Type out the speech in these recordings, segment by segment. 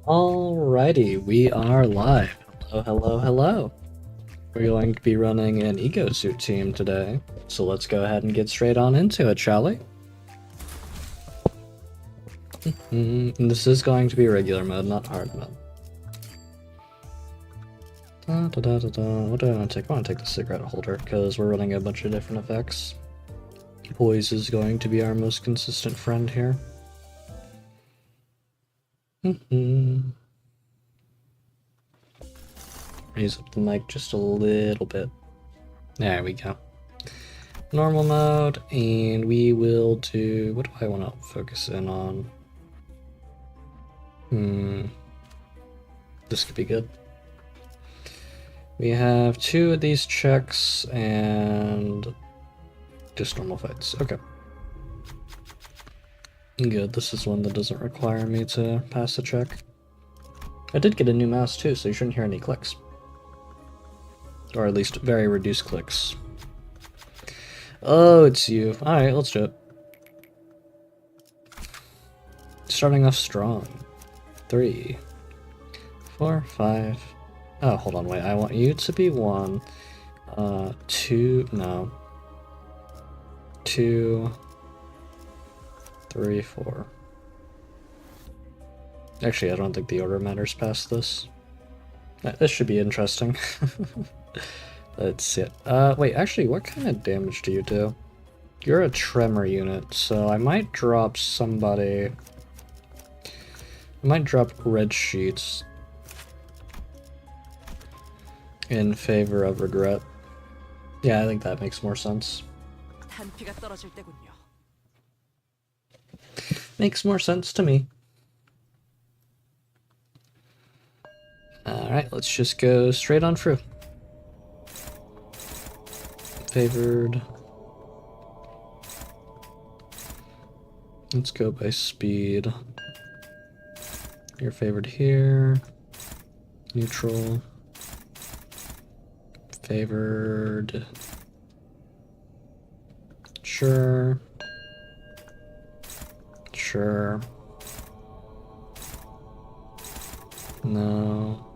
Alrighty, we are live. Hello, hello, hello. We're going to be running an E.G.O Suit team today, so let's go ahead and get straight on into it, shall we? And this is going to be regular mode, not hard mode. What do I want to take? I want to take the cigarette holder, because we're running a bunch of different effects. Poise is going to be our most consistent friend here. Raise up the mic just a little bit. There we go. Normal mode, and we will do... What do I want to focus in on? This could be good. We have 2 of these checks, and just normal fights. Okay. Good, this is one that doesn't require me to pass a check. I did get a new mouse too, so you shouldn't hear any clicks. Or at least very reduced clicks. Oh, it's you. Alright, let's do it. Starting off strong. 3, 4, 5. Oh, hold on, wait. I want you to be 1. 2, no. 2, 3, 4. Actually, I don't think the order matters past this. This should be interesting. Let's see it. Wait, actually, what kind of damage do you do? You're a tremor unit, so I might drop somebody... I might drop red sheets in favor of regret. Yeah, I think that makes more sense. Makes more sense to me. Alright, let's just go straight on through. Favored. Let's go by speed. You're favored here. Neutral. Favored. Sure. Sure. No.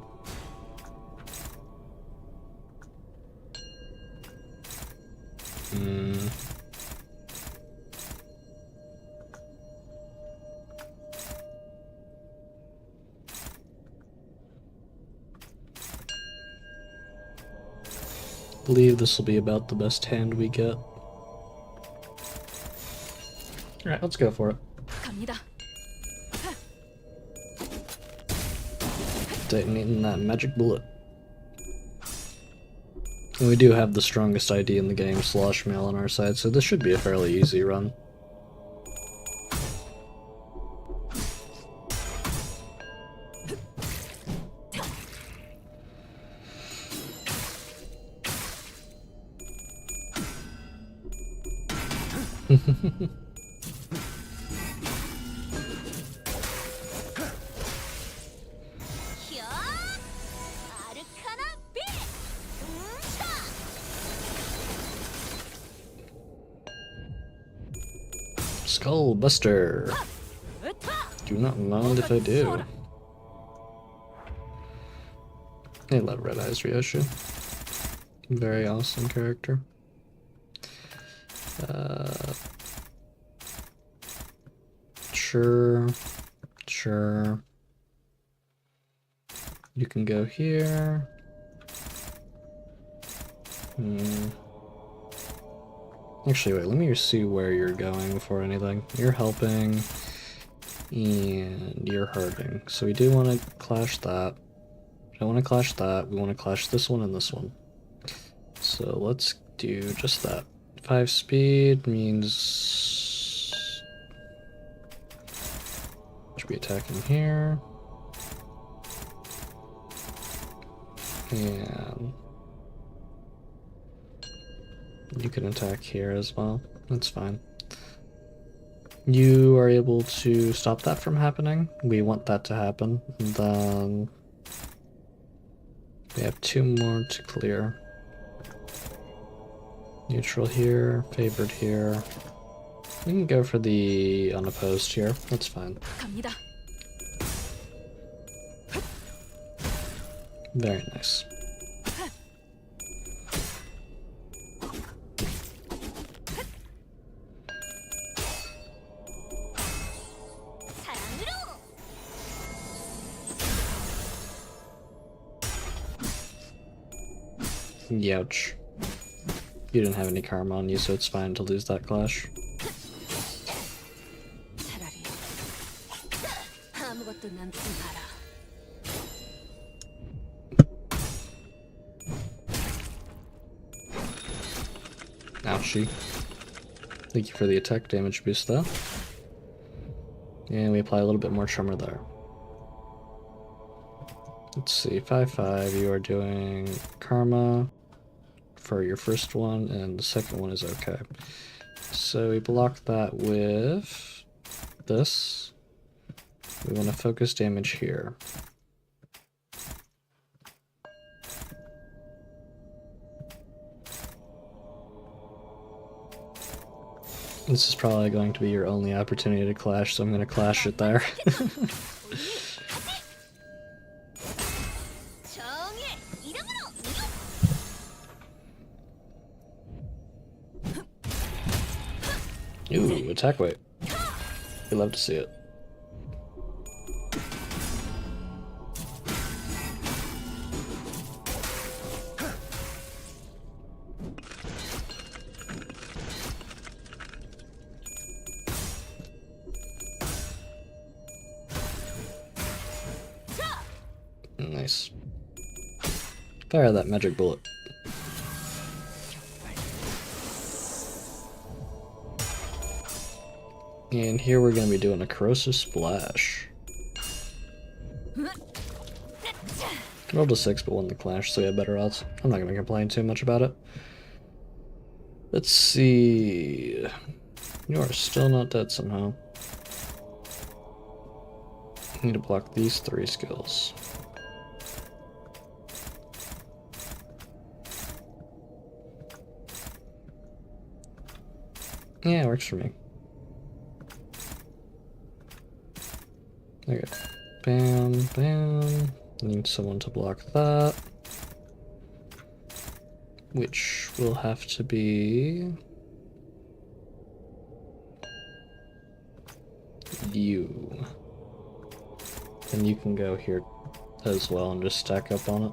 Believe this will be about the best hand we get. Alright, let's go for it. Detonating that magic bullet. And we do have the strongest ID in the game, Slosh Mail, on our side, so this should be a fairly easy run. Skull Buster. Do not mind if I do. I love Red Eyes Ryoshu. Very awesome character. Sure. Sure. You can go here. Actually, wait, let me see where you're going before anything. You're helping, and you're hurting. So we do want to clash that. We don't want to clash that. We want to clash this one and this one. So let's do just that. 5 speed means... should be attacking here. And... you can attack here as well. That's fine. You are able to stop that from happening. We want that to happen. And then we have 2 more to clear. Neutral here, favored here. We can go for the unopposed here. That's fine. Very nice. Youch. You didn't have any karma on you, so it's fine to lose that clash. Ouchie. Thank you for the attack damage boost though. And we apply a little bit more tremor there. Let's see, 5-5, you are doing karma for your first one, and the second one is okay. So we block that with this. We want to focus damage here. This is probably going to be your only opportunity to clash, so I'm going to clash it there. Ooh, attack weight. We love to see it. Nice. Fire that magic bullet. And here we're going to be doing a corrosive splash. Rolled a 6 but won the clash, so we have better odds. I'm not going to complain too much about it. Let's see. You are still not dead somehow. Need to block these 3 skills. Yeah, it works for me. Okay. Bam, bam. Need someone to block that. Which will have to be you. And you can go here as well and just stack up on it.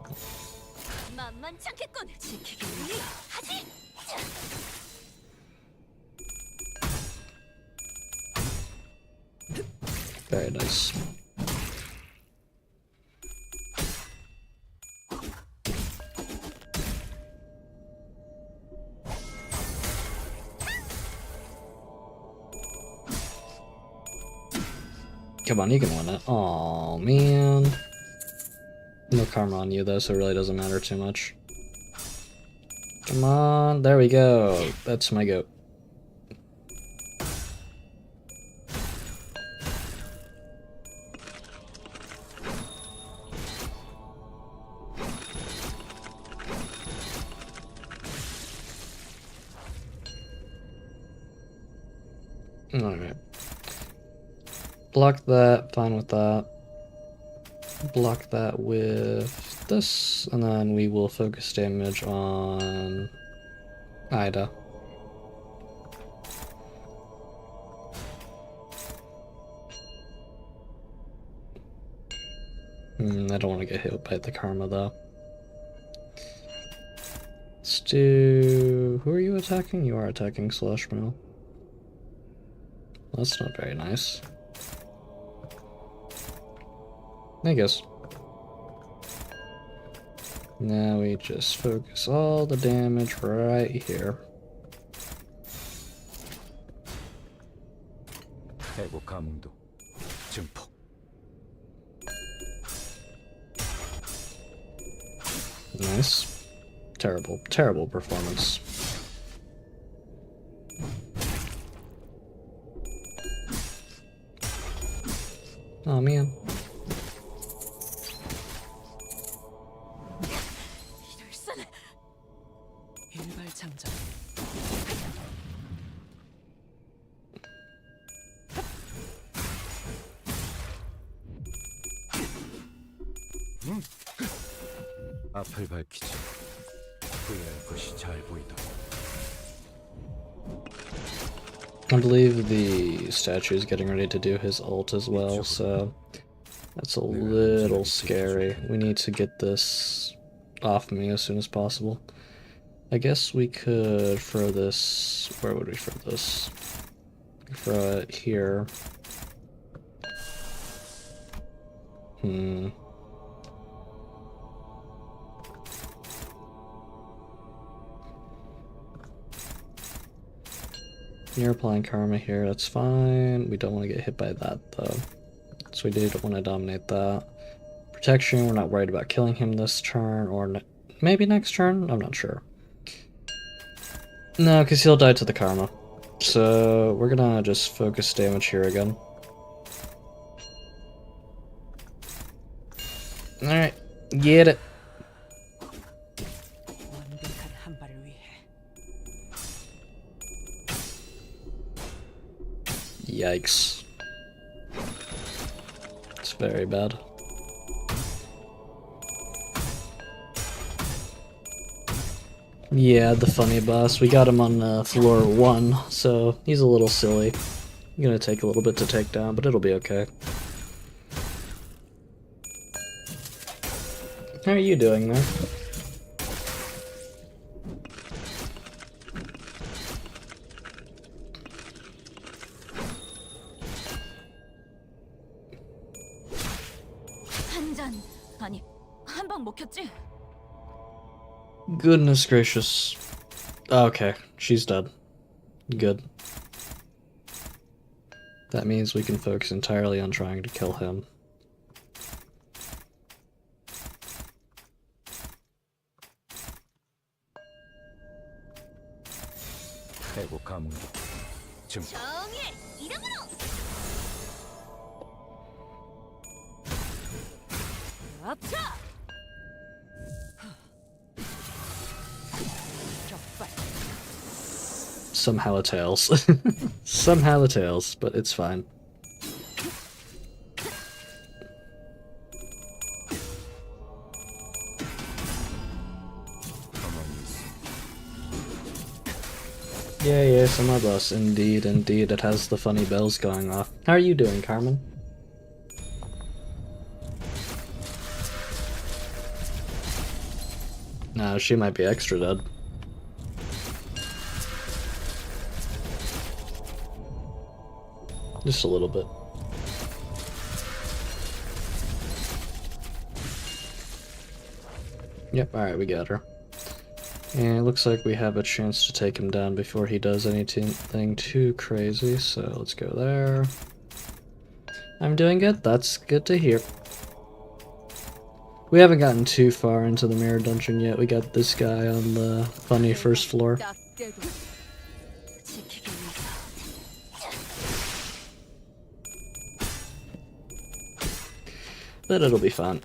Very nice. Come on, you can win it. Aw, man. No karma on you though, so it really doesn't matter too much. Come on, there we go. That's my goat. Alright. Block that, fine with that. Block that with this, and then we will focus damage on Ida. I don't want to get hit by the karma though. Let's do... Who are you attacking? You are attacking Slush Mill. That's not very nice. I guess. Now we just focus all the damage right here. Nice. Terrible, terrible performance. Oh man. 앞을 밝히자. 후회할 것이 잘 보이다. I believe the statue is getting ready to do his ult as well, so that's a little scary. We need to get this off me as soon as possible. I guess we could throw this... Where would we throw this? Throw it here. You're applying karma here, that's fine. We don't want to get hit by that though. So we do want to dominate that. Protection, we're not worried about killing him this turn, or maybe next turn? I'm not sure. No, because he'll die to the karma. So we're gonna just focus damage here again. Alright, get it. Yikes. It's very bad. Yeah, the funny boss. We got him on floor 1, so he's a little silly. Gonna take a little bit to take down, but it'll be okay. How are you doing there? Goodness gracious. Okay, she's dead. Good. That means we can focus entirely on trying to kill him. Somehow a tails. Somehow a tails, but it's fine. Yeah, Summer Bus. Indeed, indeed. It has the funny bells going off. How are you doing, Carmen? No, she might be extra dead. Just a little bit. Yep, alright, we got her. And it looks like we have a chance to take him down before he does anything too crazy, so let's go there. I'm doing good, that's good to hear. We haven't gotten too far into the mirror dungeon yet. We got this guy on the funny first floor. But it'll be fun.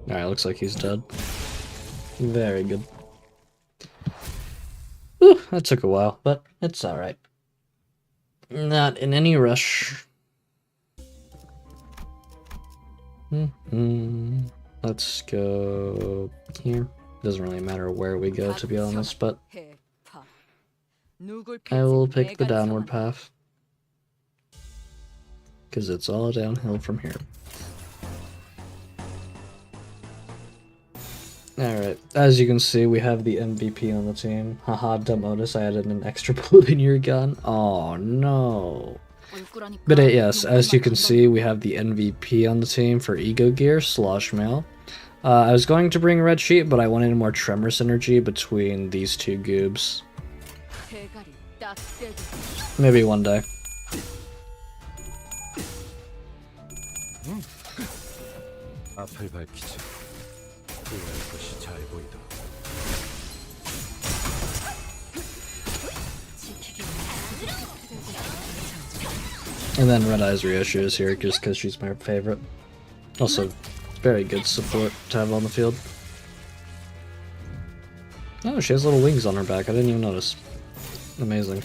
Alright, looks like he's dead. Very good. Whew, that took a while, but it's alright. Not in any rush. Let's go here. Doesn't really matter where we go, to be honest, but I will pick the downward path. Because it's all downhill from here. Alright, as you can see, we have the MVP on the team. Haha, don't notice I added an extra bullet in your gun. Oh no. But yes, as you can see, we have the MVP on the team for E.G.O gear, Slosh Mail. I was going to bring Red Sheet, but I wanted more Tremor synergy between these two goobs. Maybe one day. And then Red Eyes Ryoshu is here just because she's my favorite. Also, very good support to have on the field. Oh, she has little wings on her back. I didn't even notice. Amazing.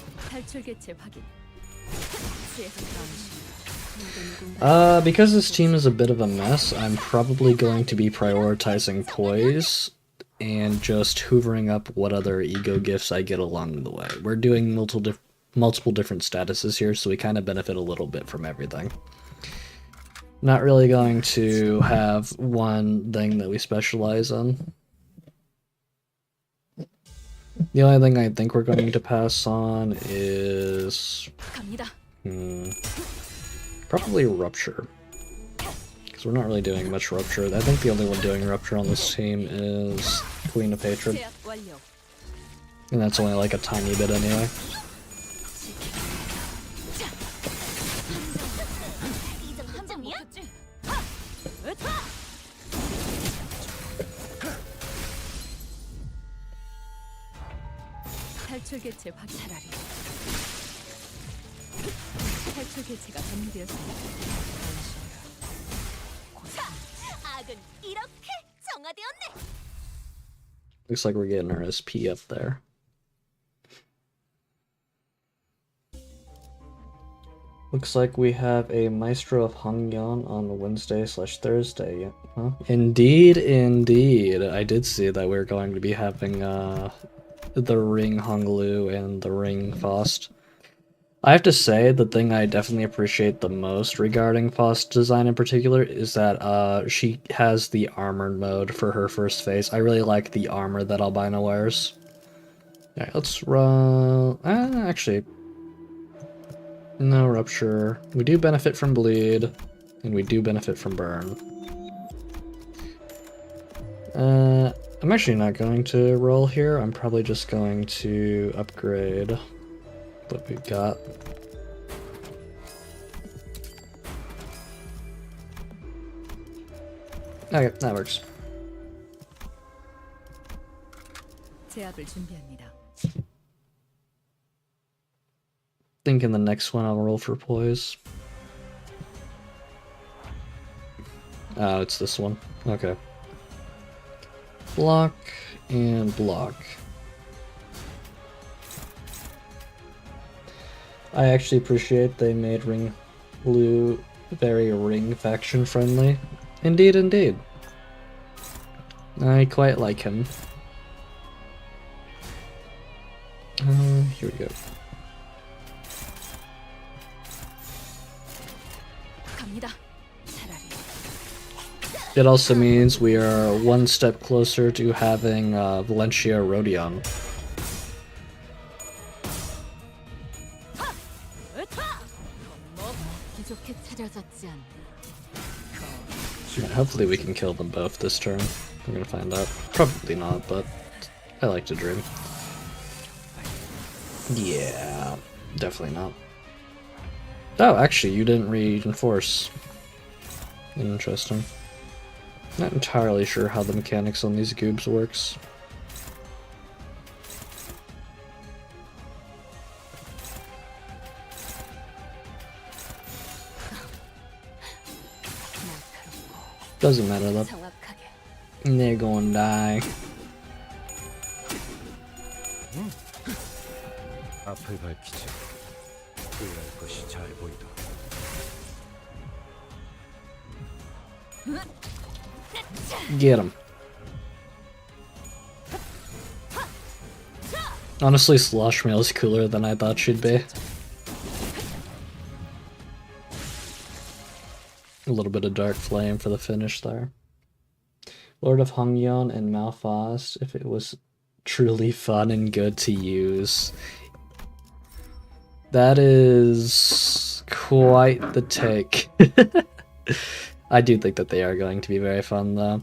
Because this team is a bit of a mess, I'm probably going to be prioritizing poise and just hoovering up what other ego gifts I get along the way. We're doing multiple different statuses here, so we kind of benefit a little bit from everything. Not really going to have one thing that we specialize in. The only thing I think we're going to pass on is... probably Rupture. Because we're not really doing much Rupture. I think the only one doing Rupture on this team is Queen of Hatred. And that's only like a tiny bit anyway. Looks like we're getting our SP up there. Looks like we have a Maestro of Hongyeon on Wednesday/Thursday. Huh? Indeed, indeed. I did see that we're going to be having the Ring Honglu and the Ring Faust. I have to say, the thing I definitely appreciate the most regarding Faust's design in particular is that she has the armored mode for her first phase. I really like the armor that Albino wears. Alright, let's run... actually... No Rupture. We do benefit from Bleed, and we do benefit from Burn. I'm actually not going to roll here. I'm probably just going to upgrade what we've got. Okay, that works. Think in the next one I'll roll for Poise. Oh, it's this one. Okay. Block and block. I actually appreciate they made Ring Blue very Ring faction friendly. Indeed, indeed. I quite like him. Here we go. It also means we are one step closer to having Valencia Rodion. Yeah, hopefully we can kill them both this turn. We're gonna find out. Probably not, but I like to dream. Yeah, definitely not. Oh, actually, you didn't reinforce. Interesting. Not entirely sure how the mechanics on these goobs works. Doesn't matter though. They're gonna die. 앞을 밝히지. 후회할 것이 잘 보이다. Get him. Honestly, Slosh Mail is cooler than I thought she'd be. A little bit of Dark Flame for the finish there. Lord of Hongyeon and Malphast, if it was truly fun and good to use. That is quite the take. I do think that they are going to be very fun though.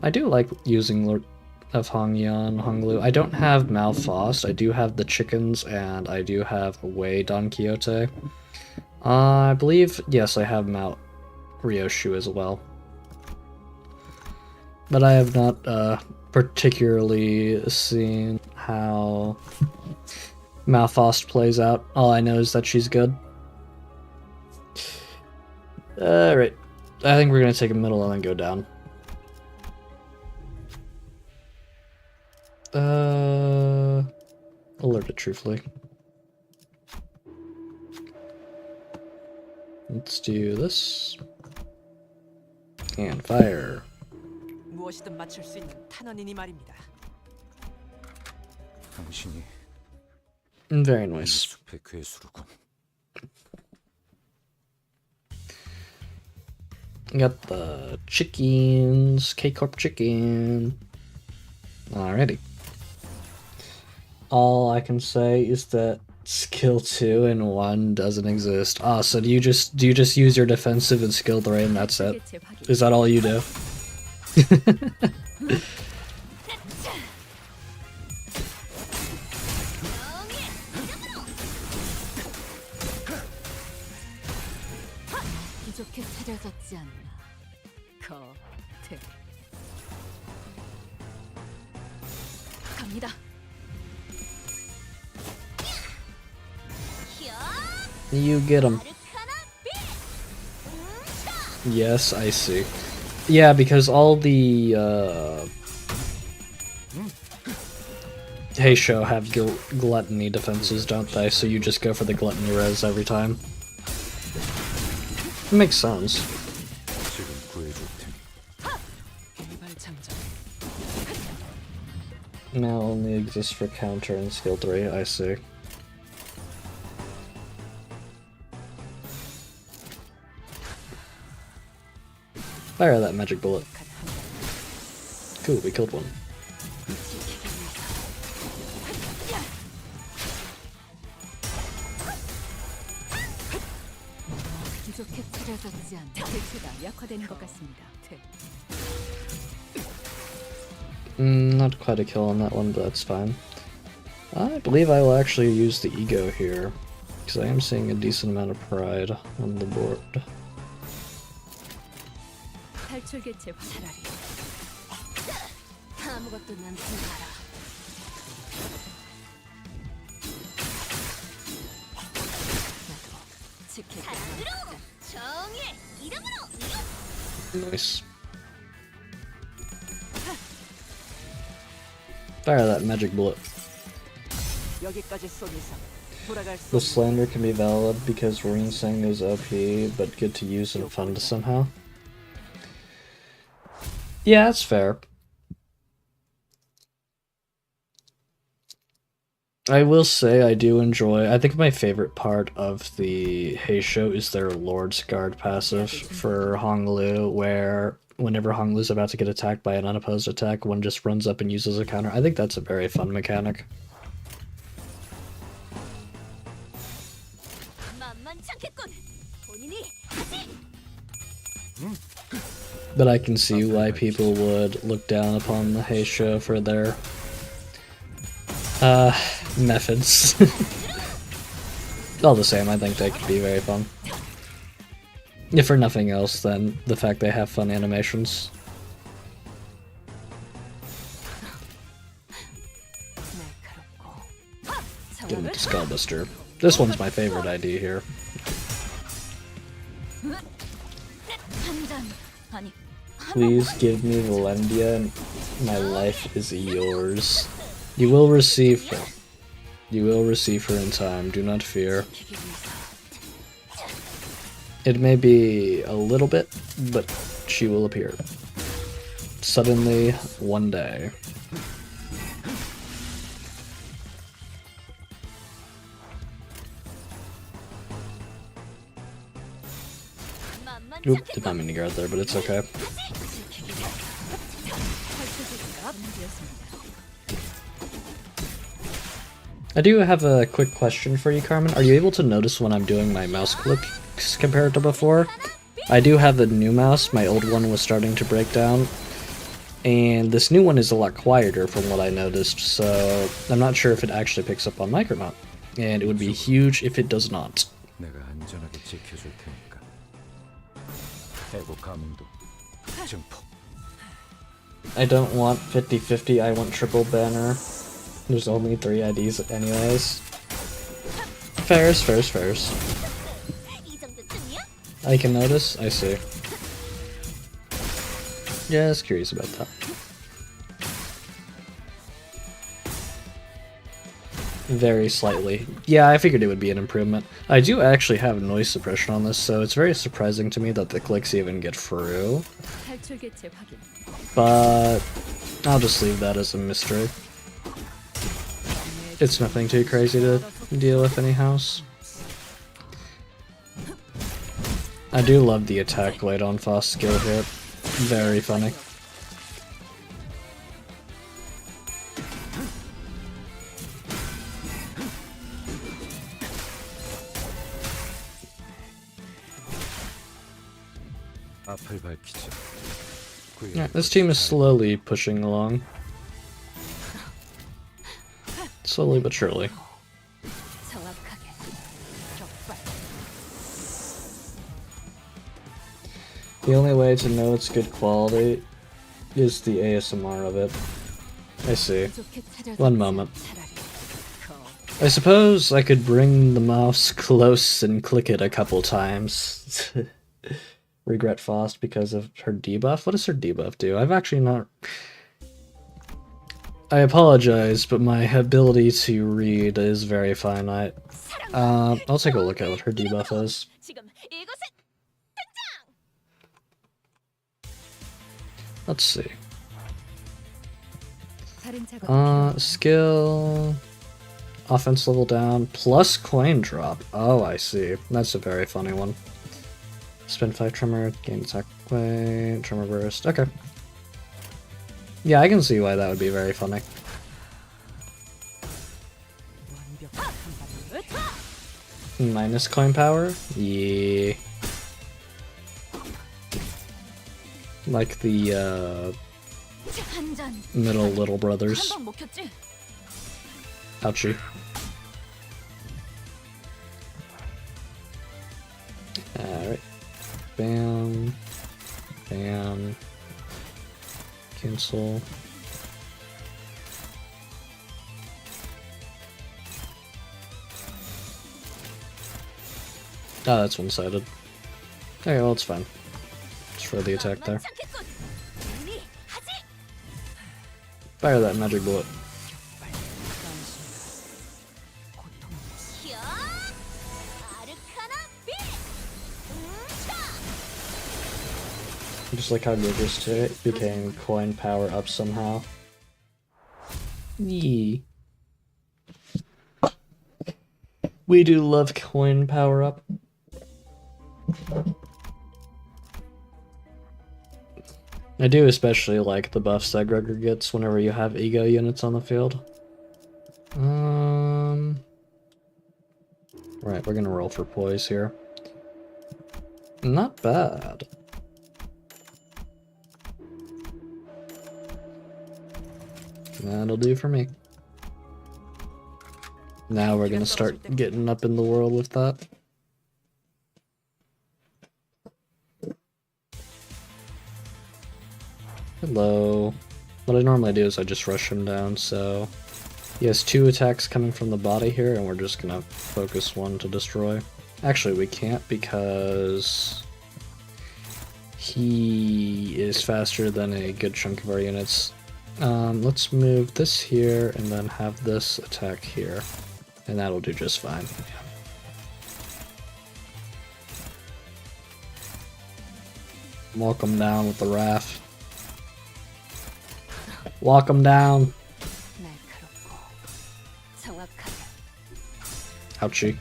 I do like using Lord of Hongyeon, Honglu. I don't have Malphast, I do have the chickens, and I do have Wei Don Quixote. I believe, yes, I have Mount Ryoshu as well. But I have not particularly seen how Malphast plays out. All I know is that she's good. Alright. I think we're going to take a middle and then go down. truthfully. Let's do this. And fire. 무엇이든 맞출 수 있는 탄원이니 말입니다. 당신이 Very 이 nice. 숲의 괴수로군. Got the chickens, K-Corp chicken. Alrighty. All I can say is that skill 2 and 1 doesn't exist. Ah, so do you just use your defensive and skill 3 and that's it? Is that all you do? 부족해 차려졌지 않나. 거태. 갑니다. You get him. Yes, I see. Yeah, because all the Heisho have gluttony defenses, don't they? So you just go for the gluttony res every time. Makes sense. 지금 구해줄 테니. 개발창조. Now only exists for counter and skill 3, I see. Fire that magic bullet. Cool, we killed one. 부족해 차려졌지 않나. 대체가 약화되는 것 같습니다. Not quite a kill on that one, but that's fine. I believe I will actually use the E.G.O here, because I am seeing a decent amount of pride on the board. 탈출 개체 차라리. 아무것도 남지 마라. 나도 지키겠다. Nice. Fire that magic bullet. 여기까지 쏜 이상 돌아갈 수 The 없는 slander can be valid because Rinsing is OP, but good to use and fun somehow. Yeah, that's fair. I will say I do enjoy. I think my favorite part of the Heisho is their Lord's Guard passive for Honglu, where whenever Honglu's about to get attacked by an unopposed attack, one just runs up and uses a counter. I think that's a very fun mechanic. But I can see why people would look down upon the Heisho for their methods. All the same, I think they could be very fun. If for nothing else, then the fact they have fun animations. Get him with the Skullbuster. This one's my favorite ID here. Please give me Valendia and my life is yours. You will receive her. You will receive her in time, do not fear. It may be a little bit, but she will appear. Suddenly, one day. Oop, did not mean to guard there, but it's okay. I do have a quick question for you, Carmen. Are you able to notice when I'm doing my mouse clicks compared to before? I do have a new mouse. My old one was starting to break down. And this new one is a lot quieter from what I noticed, so I'm not sure if it actually picks up on mic or not. And it would be huge if it does not. 내가 안전하게 지켜줄 테니까. 해고 가문도 증폭. I don't want 50-50, I want triple banner. There's only 3 IDs anyways. Fairs. I can notice, I see. Just curious about that. Very slightly. Yeah, I figured it would be an improvement. I do actually have noise suppression on this, so it's very surprising to me that the clicks even get through. 탈출 개체 확인. But I'll just leave that as a mystery. It's nothing too crazy to deal with anyhow. I do love the attack light on fast skill here. Very funny. 앞을 밝히자. Yeah, this team is slowly pushing along. Slowly but surely. 정확하게. 격발. The only way to know it's good quality is the ASMR of it. I see. 좋게 차려졌지 One moment. 차라리. I suppose I could bring the mouse close and click it a couple times. Regret Fost because of her debuff? What does her debuff do? I've actually not... I apologize, but my ability to read is very finite. I'll take a look at what her debuff is. 지금 이곳에 Let's see. 다른 작업. Skill... Offense level down, plus coin drop. Oh, I see. That's a very funny one. Spend 5 tremor, gain attack way, tremor burst. Okay. Yeah, I can see why that would be very funny. 완벽한 한 발을 Minus coin power? Yeah. Like the, 한잔. middle little brothers. 한방 먹혔지? Ouchie. Alright. Bam. Bam. Cancel. Oh, that's one-sided. Okay, well, it's fine. Just throw the attack there. Fire that magic bullet. Just like how Gigas to became coin power up somehow. Yee. We do love coin power up. I do especially like the buffs that Gregor gets whenever you have ego units on the field. Right, we're gonna roll for poise here. Not bad. That'll do for me. Now we're gonna start getting up in the world with that. Hello. What I normally do is I just rush him down, so... He has 2 attacks coming from the body here, and we're just gonna focus one to destroy. Actually, we can't because... he is faster than a good chunk of our units. Let's move this here and then have this attack here. And that'll do just fine. Walk him down with the raft. Walk him down. 날카롭고 정확하게. Ouchie.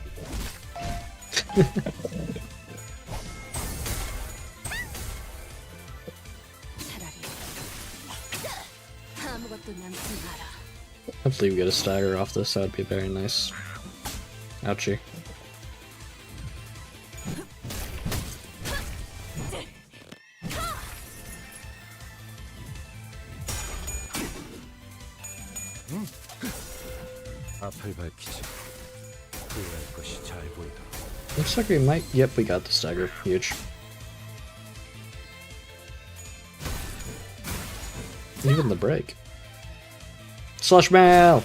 차라리 아무것도 남지 마라. Hopefully we get a stagger off this, that would be very nice. Ouchie. 앞을 밝히자. 후회할 것이 잘 보이다. Looks like we might. Yep, we got the stagger. Huge. Even the break. Slush mail!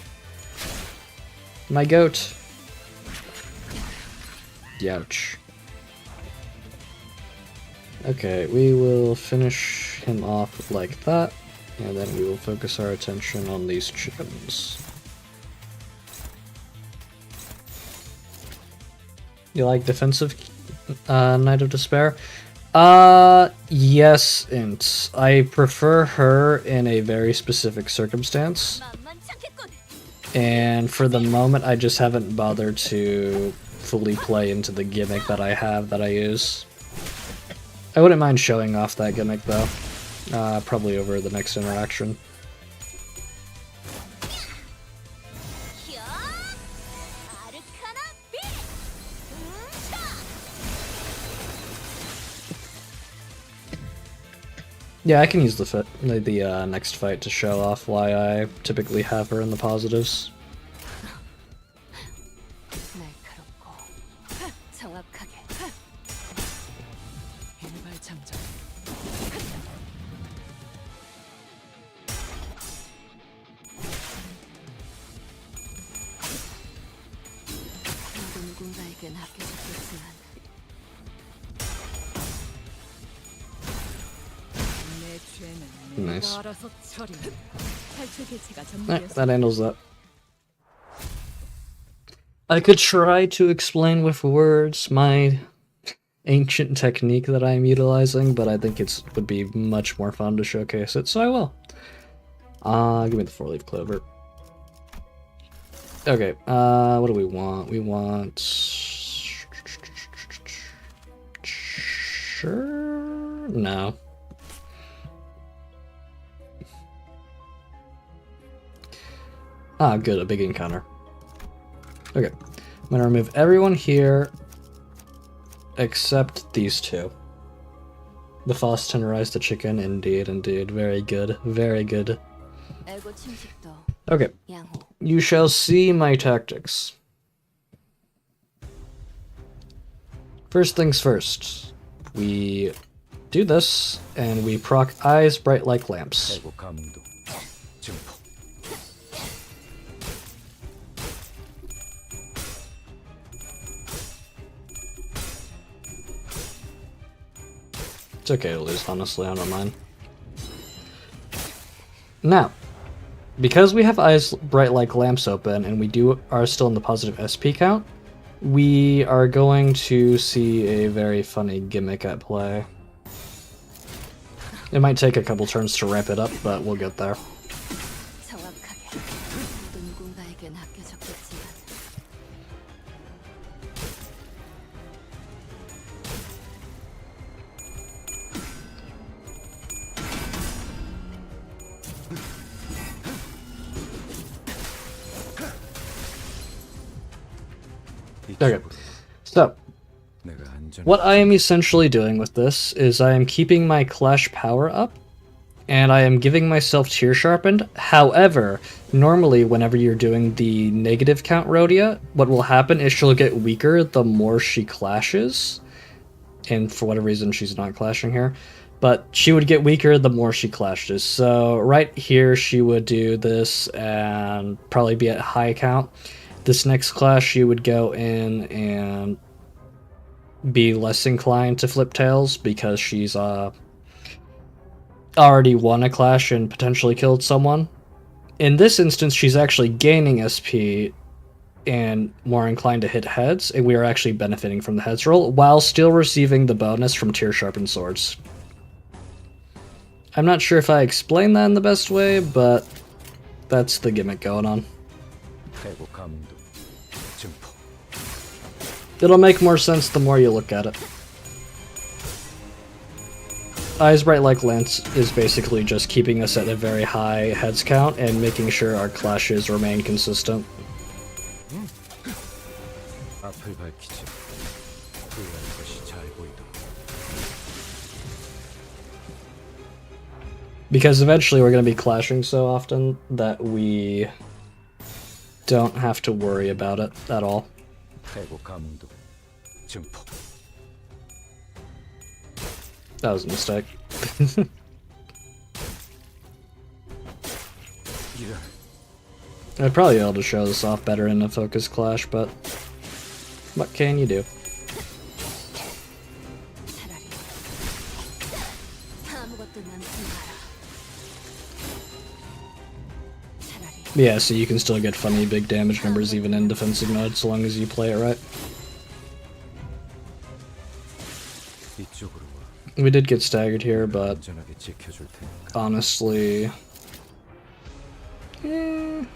My goat. Youch. Okay, we will finish him off like that, and then we will focus our attention on these chickens. You like defensive Knight of Despair? Yes, Int. I prefer her in a very specific circumstance. And for the moment, I just haven't bothered to fully play into the gimmick that I have that I use. I wouldn't mind showing off that gimmick, though. Probably over the next interaction. Yeah, I can use the next fight to show off why I typically have her in the positives. 날카롭고 정확하게. 일발장전. 누군가에겐 합격했겠지만 내 죄는 Nice. 내가 알아서 처리. 탈출 개체가 Alright, 전부였어. that handles that. I could try to explain with words my ancient technique that I'm utilizing, but I think it would be much more fun to showcase it, so I will. Give me the 4-leaf clover. Okay, what do we want? We want... Sure? No. Ah, good, a big encounter. Okay, I'm gonna remove everyone here except these two. The fast tenderize the chicken, indeed, indeed. Very good, very good. 에고 침식도 Okay, 양호. you shall see my tactics. First things first, we do this, and we proc eyes bright like lamps. E.G.O 가문도 증폭. It's okay to lose, honestly, I don't mind. Now, because we have eyes bright like lamps open and we are still in the positive SP count, we are going to see a very funny gimmick at play. It might take a couple turns to ramp it up, but we'll get there. 정확하게. 누군가에겐 합격했겠지만 Okay, so 내가 안전. what I am essentially doing with this is I am keeping my Clash power up, and I am giving myself Tear Sharpened. However, normally whenever you're doing the negative count Rhodia, what will happen is she'll get weaker the more she clashes, and for whatever reason she's not clashing here, but she would get weaker the more she clashes. So right here she would do this and probably be at high count. This next clash she would go in and be less inclined to flip tails because she's already won a clash and potentially killed someone. In this instance, she's actually gaining SP and more inclined to hit heads, and we are actually benefiting from the heads roll while still receiving the bonus from Tear Sharpened Swords. I'm not sure if I explained that in the best way, but that's the gimmick going on. E.G.O 가문도 증폭. It'll make more sense the more you look at it. Eyes Bright Like Lance is basically just keeping us at a very high heads count and making sure our clashes remain consistent. 앞을 밝히지. 후회할 것이 잘 보이도록. Because eventually we're going to be clashing so often that we don't have to worry about it at all. E.G.O 가문도 증폭. That was a mistake. 이런. I'd probably be able to show this off better in a focus clash, but what can you do? 차라리 아무것도 남지 마라. 차라리 Yeah, so you can still get funny big damage numbers even in defensive mode so long as you play it right. We did get staggered here, but 안전하게 지켜줄 테니. honestly,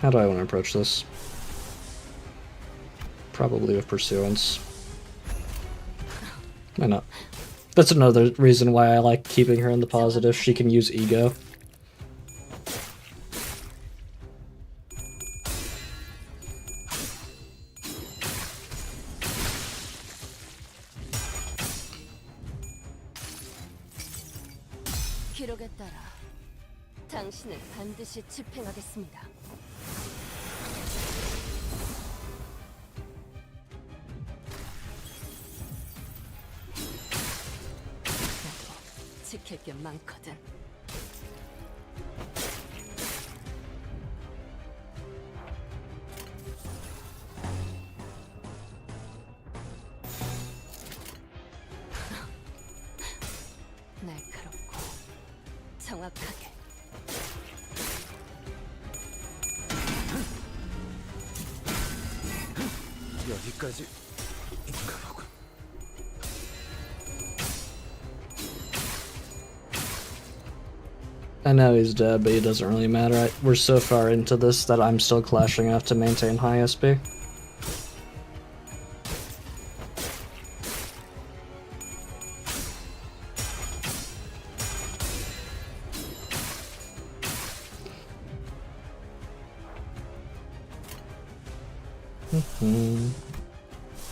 how do I want to approach this? Probably with pursuance. Why not? That's another reason why I like keeping her in the positive. She can use ego. 기록에 따라 당신을 반드시 집행하겠습니다. 나도 지킬 게 많거든. 날카롭고 정확하게. 여기까지 인가 보군. I know he's dead, but it doesn't really matter. We're so far into this that I'm still clashing enough to maintain high SB.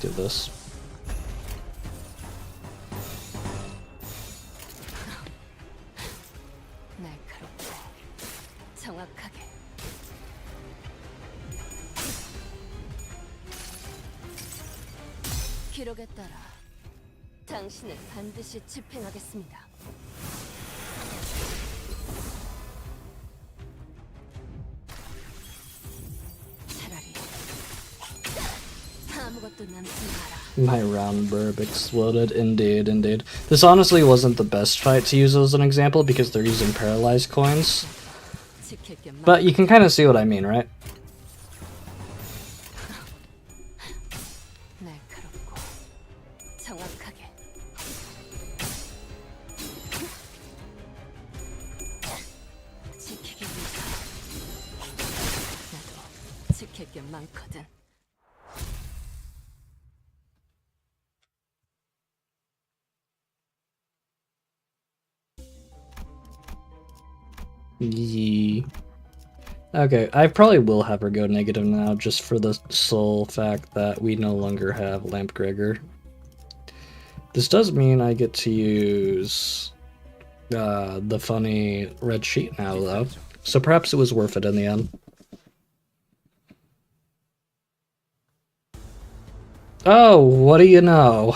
Do this. 날카롭고 정확하게. 기록에 따라 당신을 반드시 집행하겠습니다. 차라리 아무것도 남지 마라. My round burb exploded. Indeed, indeed. This honestly wasn't the best fight to use as an example because they're using paralyzed coins. 지킬 게 많. But you can kind of see what I mean, right? 날카롭고 정확하게. 지키기 위해서 나도 지킬 게 많거든. Yee. Okay, I probably will have her go negative now just for the sole fact that we no longer have Lamp Gregor. This does mean I get to use the funny red sheet now, though. So perhaps it was worth it in the end. Oh, what do you know?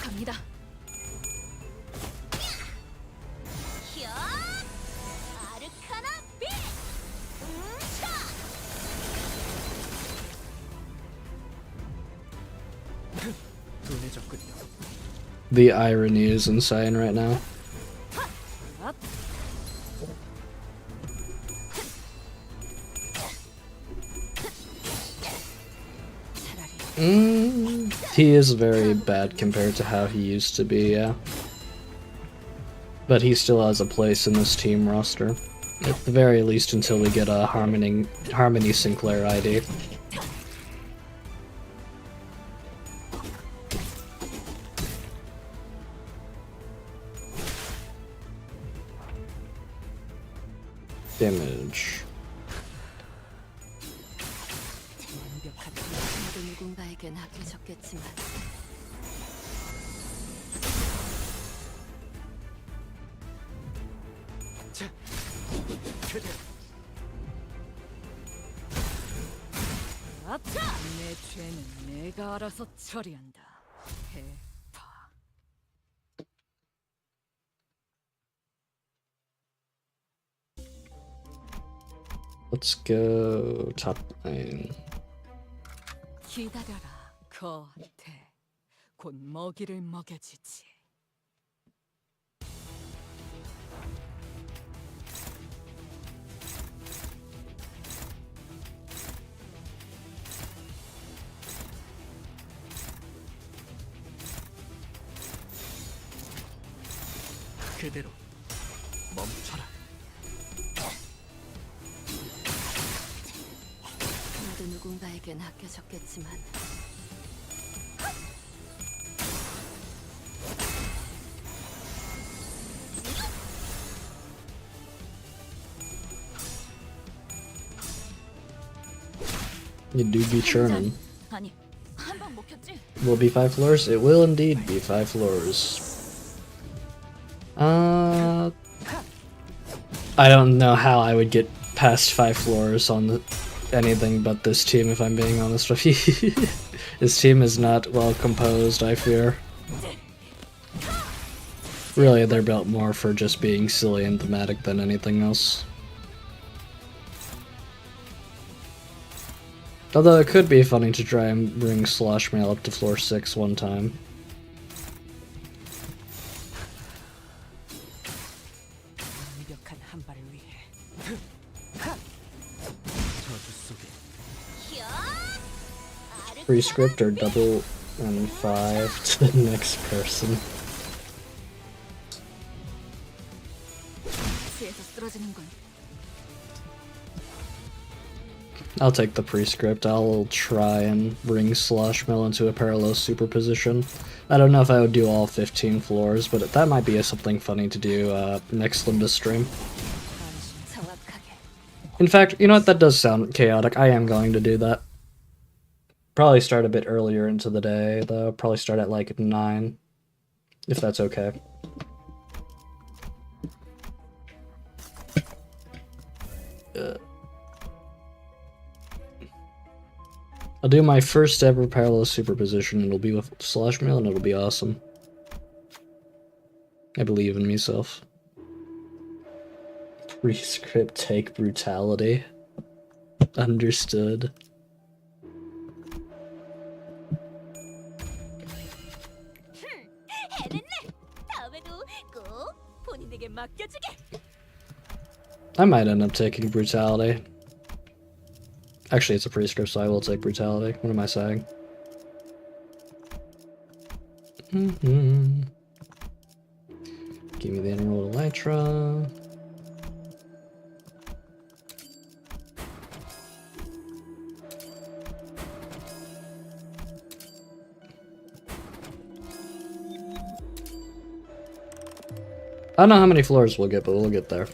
갑니다. 아르카나 빛! buncha! 눈에 접근요. The irony is insane right now. He is very bad compared to how he used to be, yeah. But he still has a place in this team roster. At the very least until we get a Harmony Sinclair ID. Damage. 완벽한 모두 누군가에겐 아껴졌겠지만 자, 그대. 내 죄는 내가 알아서 처리한다. 해파. Let's go top lane. 기다려라, 거태. 곧 먹이를 먹여주지. 그대로 멈춰라. 나도 누군가에겐 아껴졌겠지만 You do be churning. 아니 한 방 먹혔지? Will it be 5 floors? It will indeed be 5 floors. I don't know how I would get past 5 floors on anything but this team, if I'm being honest with you. This team is not well composed, I fear. Really, they're built more for just being silly and thematic than anything else. Although it could be funny to try and bring Slosh Mail up to floor 6 one time. 완벽한 한 발을 위해. 저주 속에 Free script or double and 5 to the next person. 수에서 쓰러지는 건 I'll take the prescript. I'll try and bring Slosh Mill into a parallel superposition. I don't know if I would do all 15 floors, but that might be something funny to do next Limbus stream. 정확하게 In fact, you know what? That does sound chaotic. I am going to do that. Probably start a bit earlier into the day, though. Probably start at like 9, if that's okay. I'll do my first ever parallel superposition. It'll be with Slosh Mail, and it'll be awesome. I believe in myself. Prescript take brutality. Understood. I might end up taking brutality. Actually, it's a prescript, so I will take brutality. What am I saying? Give me the Emerald Elytra. I don't know how many floors we'll get, but we'll get there.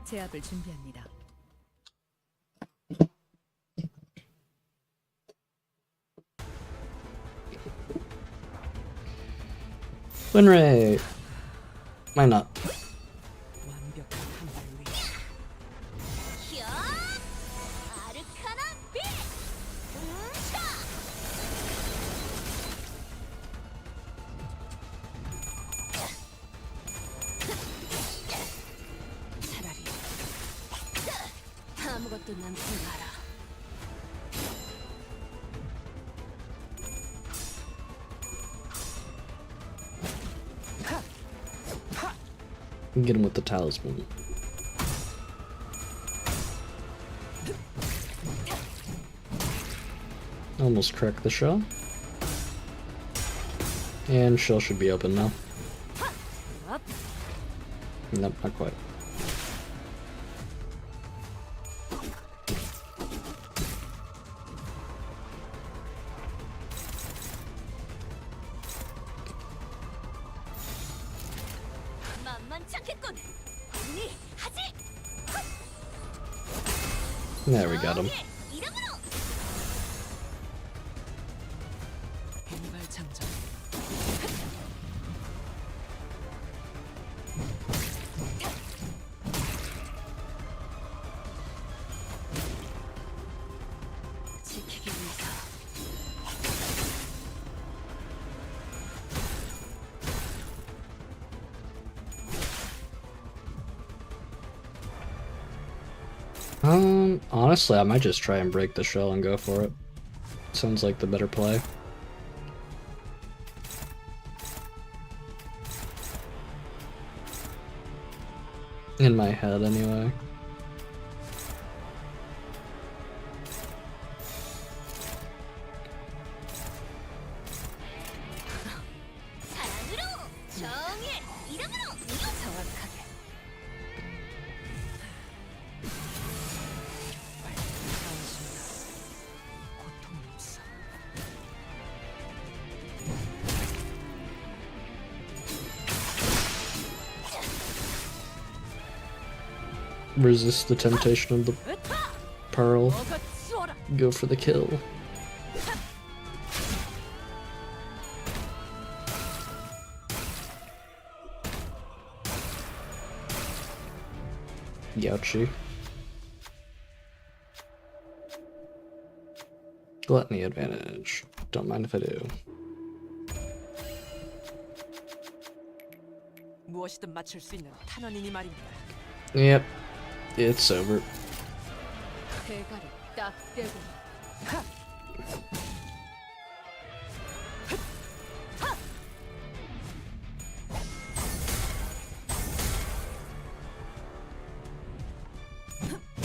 제압을 준비합니다. Win rate. Might not. 완벽한 한 발을 위해. 차라리 아무것도 남지 마라. Get him with the talisman. Almost cracked the shell. And shell should be open now. Nope, not quite. There, we got him. 백발장전. 지키기 위해서 Honestly, I might just try and break the shell and go for it. Sounds like the better play. In my head, anyway. resist the temptation of the pearl. 어서 치워라. Go for the kill. Gouchy. Gluttony advantage. Don't mind if I do. 무엇이든 맞출 수 있는 탄원이니 말입니다. Yep. It's over. 대가를 딱 떼고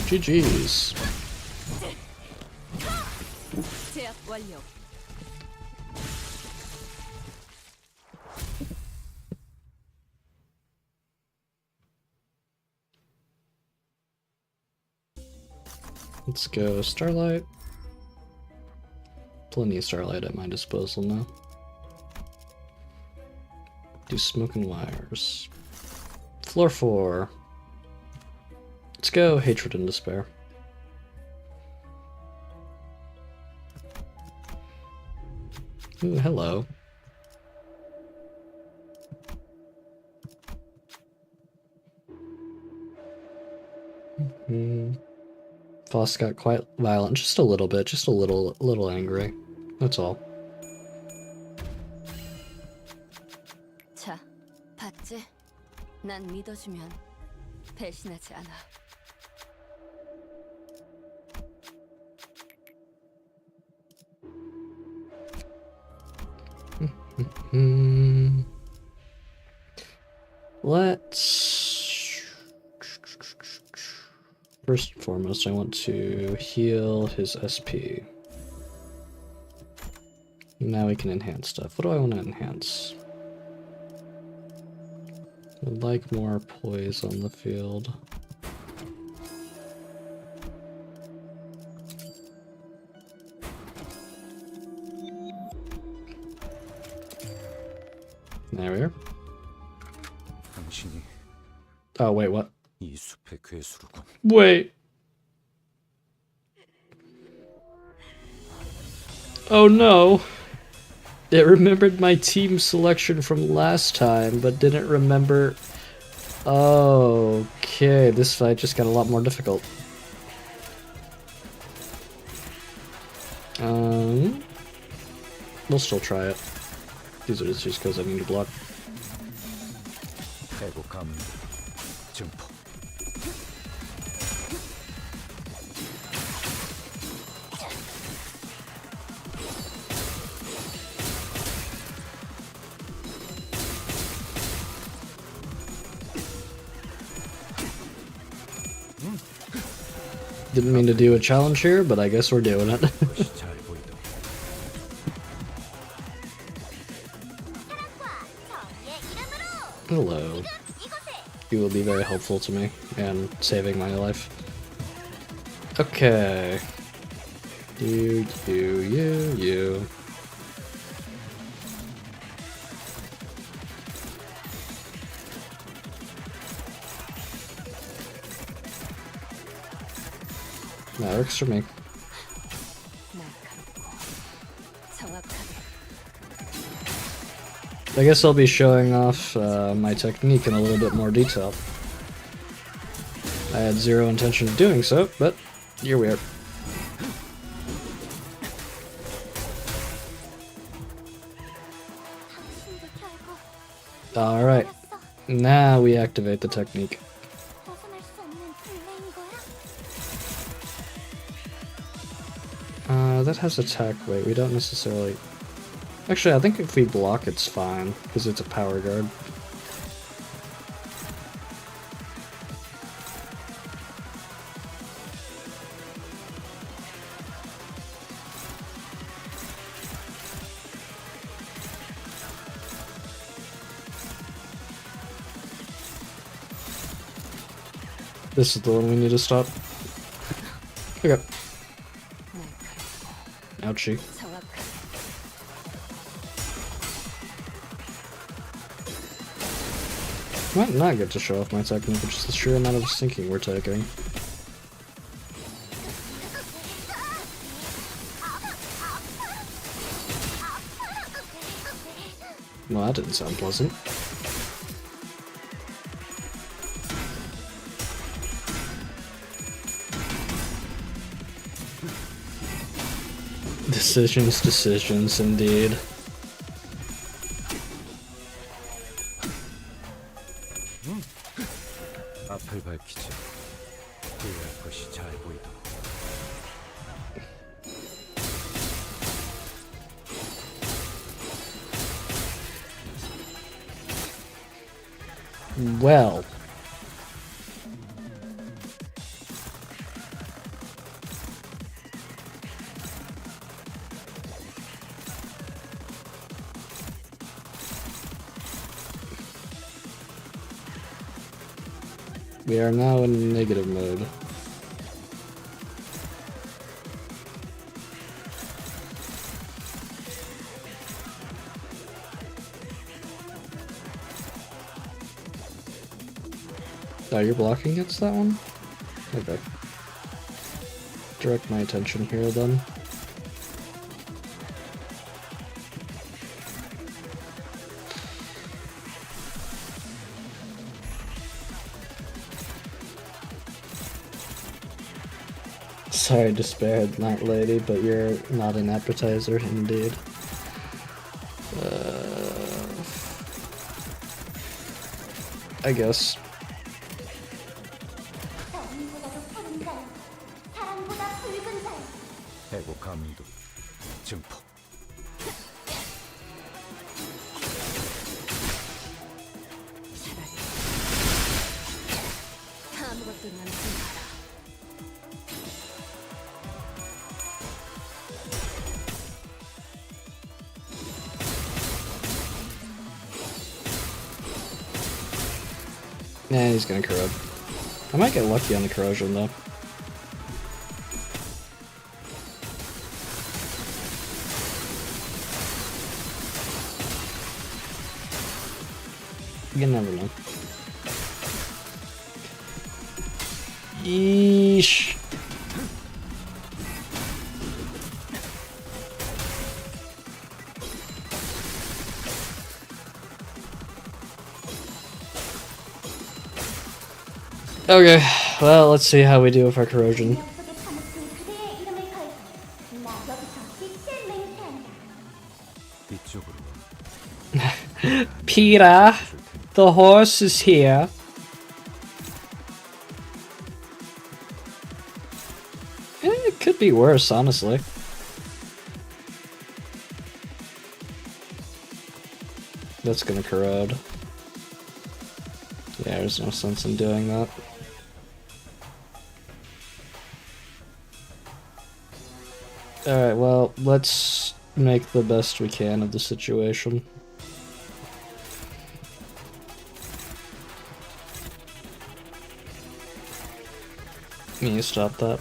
GG's. 제압 완료. Let's go Starlight. Plenty of Starlight at my disposal now. Do Smoking Wires. Floor 4. Let's go Hatred and Despair. Ooh, hello. Voss got quite violent, just a little bit, just a little angry. That's all. 자, 봤지? 난 믿어주면 배신하지 않아. Let's... First and foremost, I want to heal his SP. Now we can enhance stuff. What do I want to enhance? I'd like more poise on the field. There we are. 당신이 Oh, wait, what? 이 숲의 괴수로군. Wait. Oh no. It remembered my team selection from last time, but didn't remember... Okay, this fight just got a lot more difficult. We'll still try it. These are just because I need to block. 해고 가문 증폭. Didn't mean to do a challenge here, but I guess we're doing it. 것이 잘 보이다. Hello. You will be very helpful to me and saving my life. Okay. You. That works for me. 날카롭고 정확하게. I guess I'll be showing off my technique in a little bit more detail. I had zero intention of doing so, but here we are. Alright, now we activate the technique. That has attack weight, we don't necessarily... Actually, I think if we block it's fine, because it's a power guard. This is the one we need to stop. Okay. Ouchie. 정확하게. Might not get to show off my technique, but just the sheer amount of sinking we're taking. Well, that didn't sound pleasant. Decisions, indeed. 앞을 밝히자. 후회할 것이 잘 보이도록. Well. We are now in negative mode. Oh, you're blocking against that one? Okay. Direct my attention here then. Sorry to spare that lady, but you're not an appetizer indeed. I guess. 해고 감도 증폭. 아무것도 남지 마라. Nah, he's gonna corrode. I might get lucky on the corrosion though. You never know. Yeesh. Okay, well, let's see how we do with our corrosion. 이쪽으로. Peter, the horse is here. It could be worse, honestly. That's gonna corrode. Yeah, there's no sense in doing that. Alright, well, let's make the best we can of the situation. Can you stop that?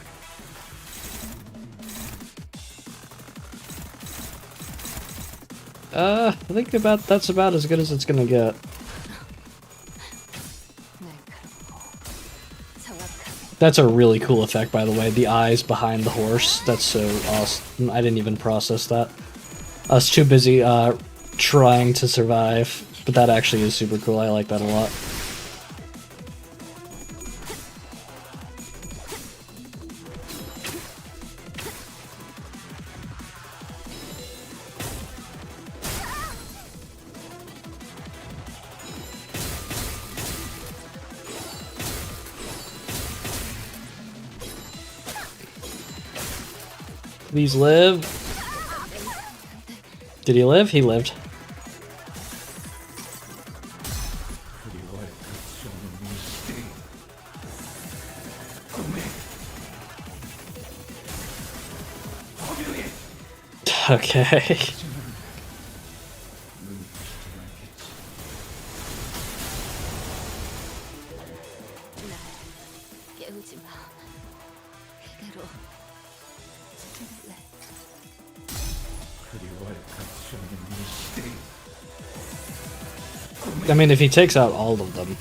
I think that's about as good as it's gonna get. That's a really cool effect, by the way. The eyes behind the horse. That's so awesome. I didn't even process that. I was too busy trying to survive, but that actually is super cool. I like that a lot. Please live. Did he live? He lived. Okay. 깨우지 마. 이대로 죽을래. I mean, if he takes out all of them.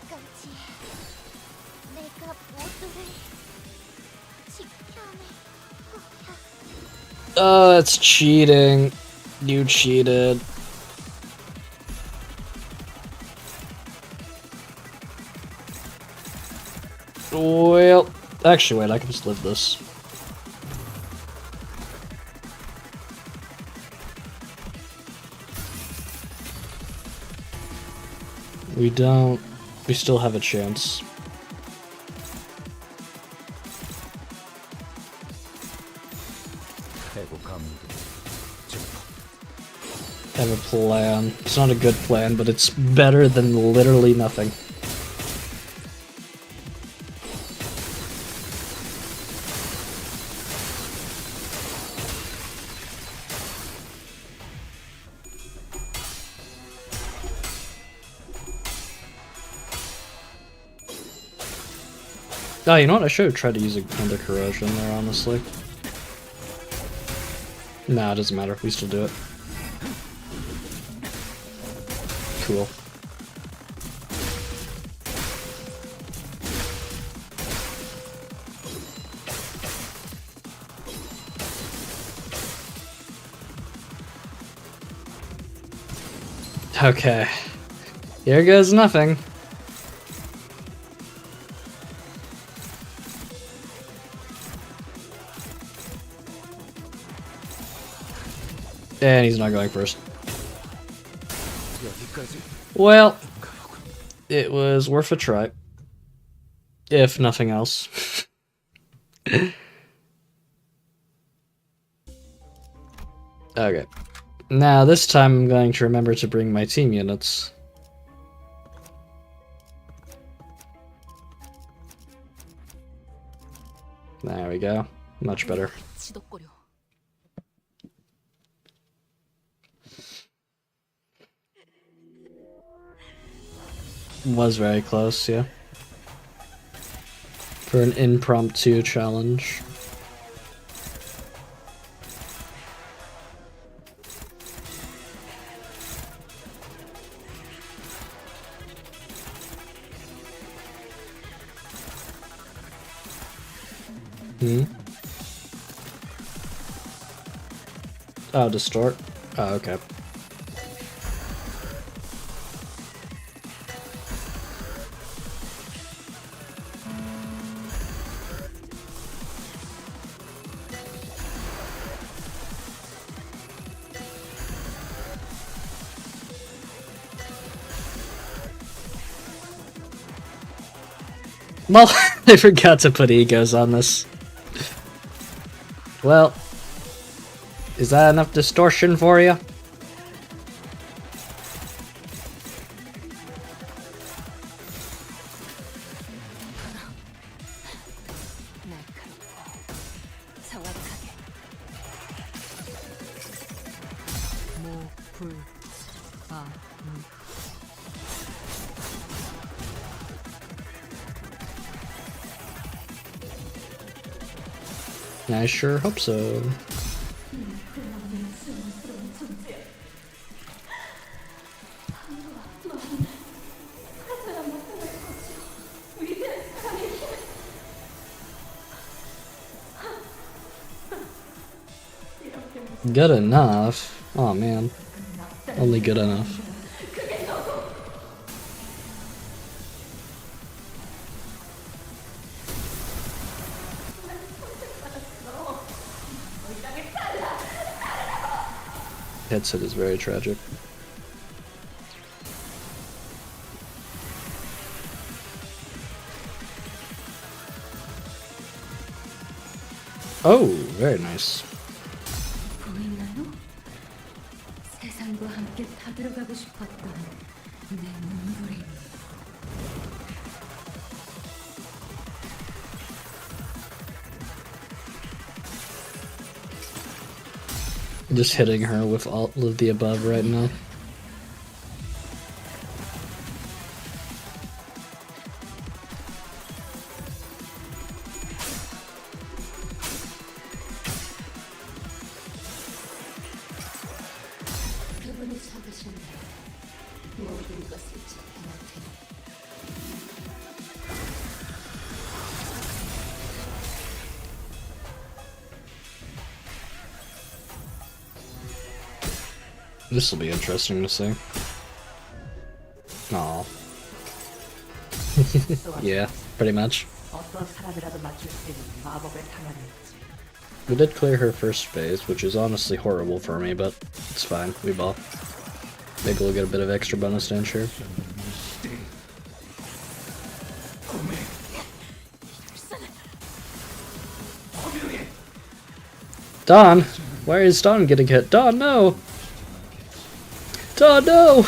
끝까지 내가 모두를 지켜낼 거야. Oh, that's cheating. You cheated. Well, actually, wait, I can just live this. We don't. We still have a chance. I have a plan. It's not a good plan, but it's better than literally nothing. Oh, you know what? I should have tried to use another corrosion there, honestly. Nah, it doesn't matter. We still do it. Cool. Okay. Here goes nothing. And he's not going first. Well, it was worth a try. If nothing else. Okay. Now, this time I'm going to remember to bring my team units. There we go. Much better. 지독거려. Was very close, yeah. For an impromptu challenge. Hmm? Oh, distort? Oh, okay. Well, I forgot to put egos on this. Well, is that enough distortion for you? I sure hope so. Good enough? Oh man. Only good enough. Headset is very tragic. Oh, very nice. 보이나요? 세상과 함께 타들어가고 싶었던 내 눈물이. Just hitting her with all of the above right now. This will be interesting to see. Aw. Yeah, pretty much. 어떤 사람이라도 맞출 수 있는 마법의 단어였지. We did clear her first phase, which is honestly horrible for me, but it's fine. We ball. Maybe we'll get a bit of extra bonus damage here. Dawn! Why is Dawn getting hit? Dawn, no! Dawn, no!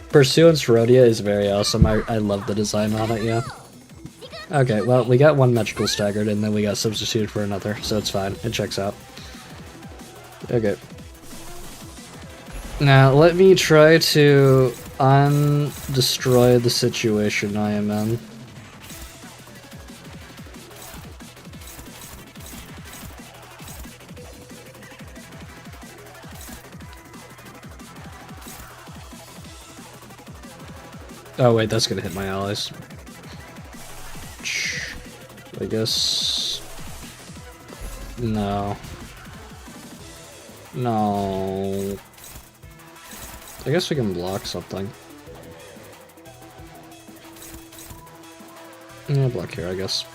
Pursuance Rhodia is very awesome. I love the design on it, yeah. Okay, well, we got one magical staggered, and then we got substituted for another, so it's fine. It checks out. Okay. Now, let me try to undestroy the situation I am in. Oh wait, that's gonna hit my allies. I guess... No. No. I guess we can block something. Yeah, block here, I guess.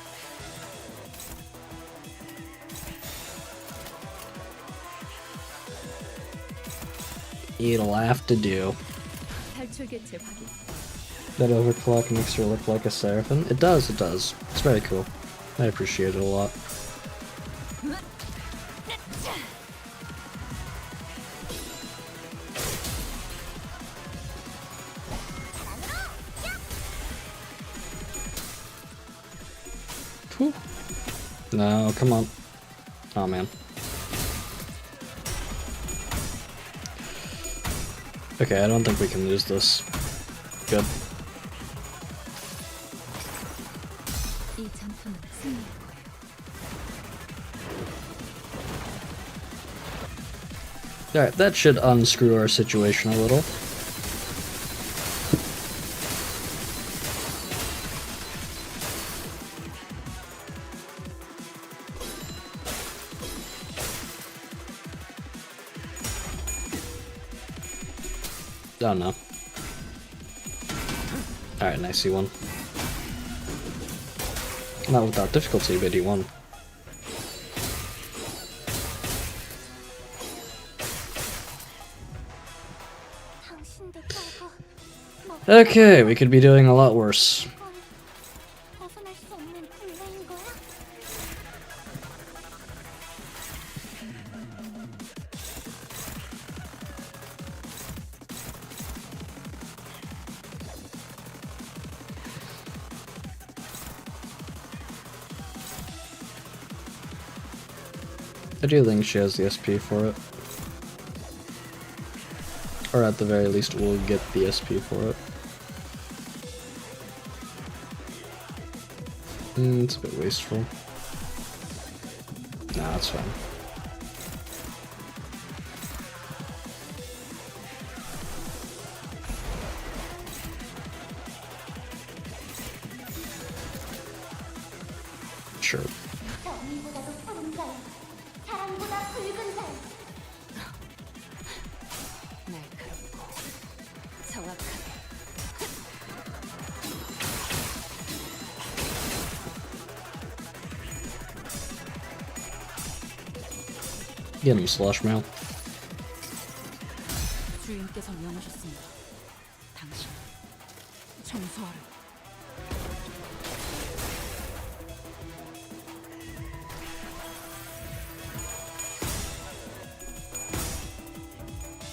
It'll have to do. 탈출 개체 확인. That overclock makes her look like a seraphim. It does, it does. It's very cool. I appreciate it a lot. Whew. No, come on. Oh man. Okay, I don't think we can lose this. Good. 이 전투는 승리일 거예요. Alright, that should unscrew our situation a little. Oh no. Alright, nice, he won. Not without difficulty, but he won. 당신도 떨고 뭐 Okay, we could be doing a lot worse. 벗어날 수 없는 분야인 거야? I do think she has the SP for it. Or at the very least, we'll get the SP for it. It's a bit wasteful. Nah, it's fine. Sure. 정의보다도 푸른 달, 사랑보다 붉은 달. 날카롭고 정확하게. Get him, Slush Mail. 주인께서 명하셨습니다. 당신 청소하라.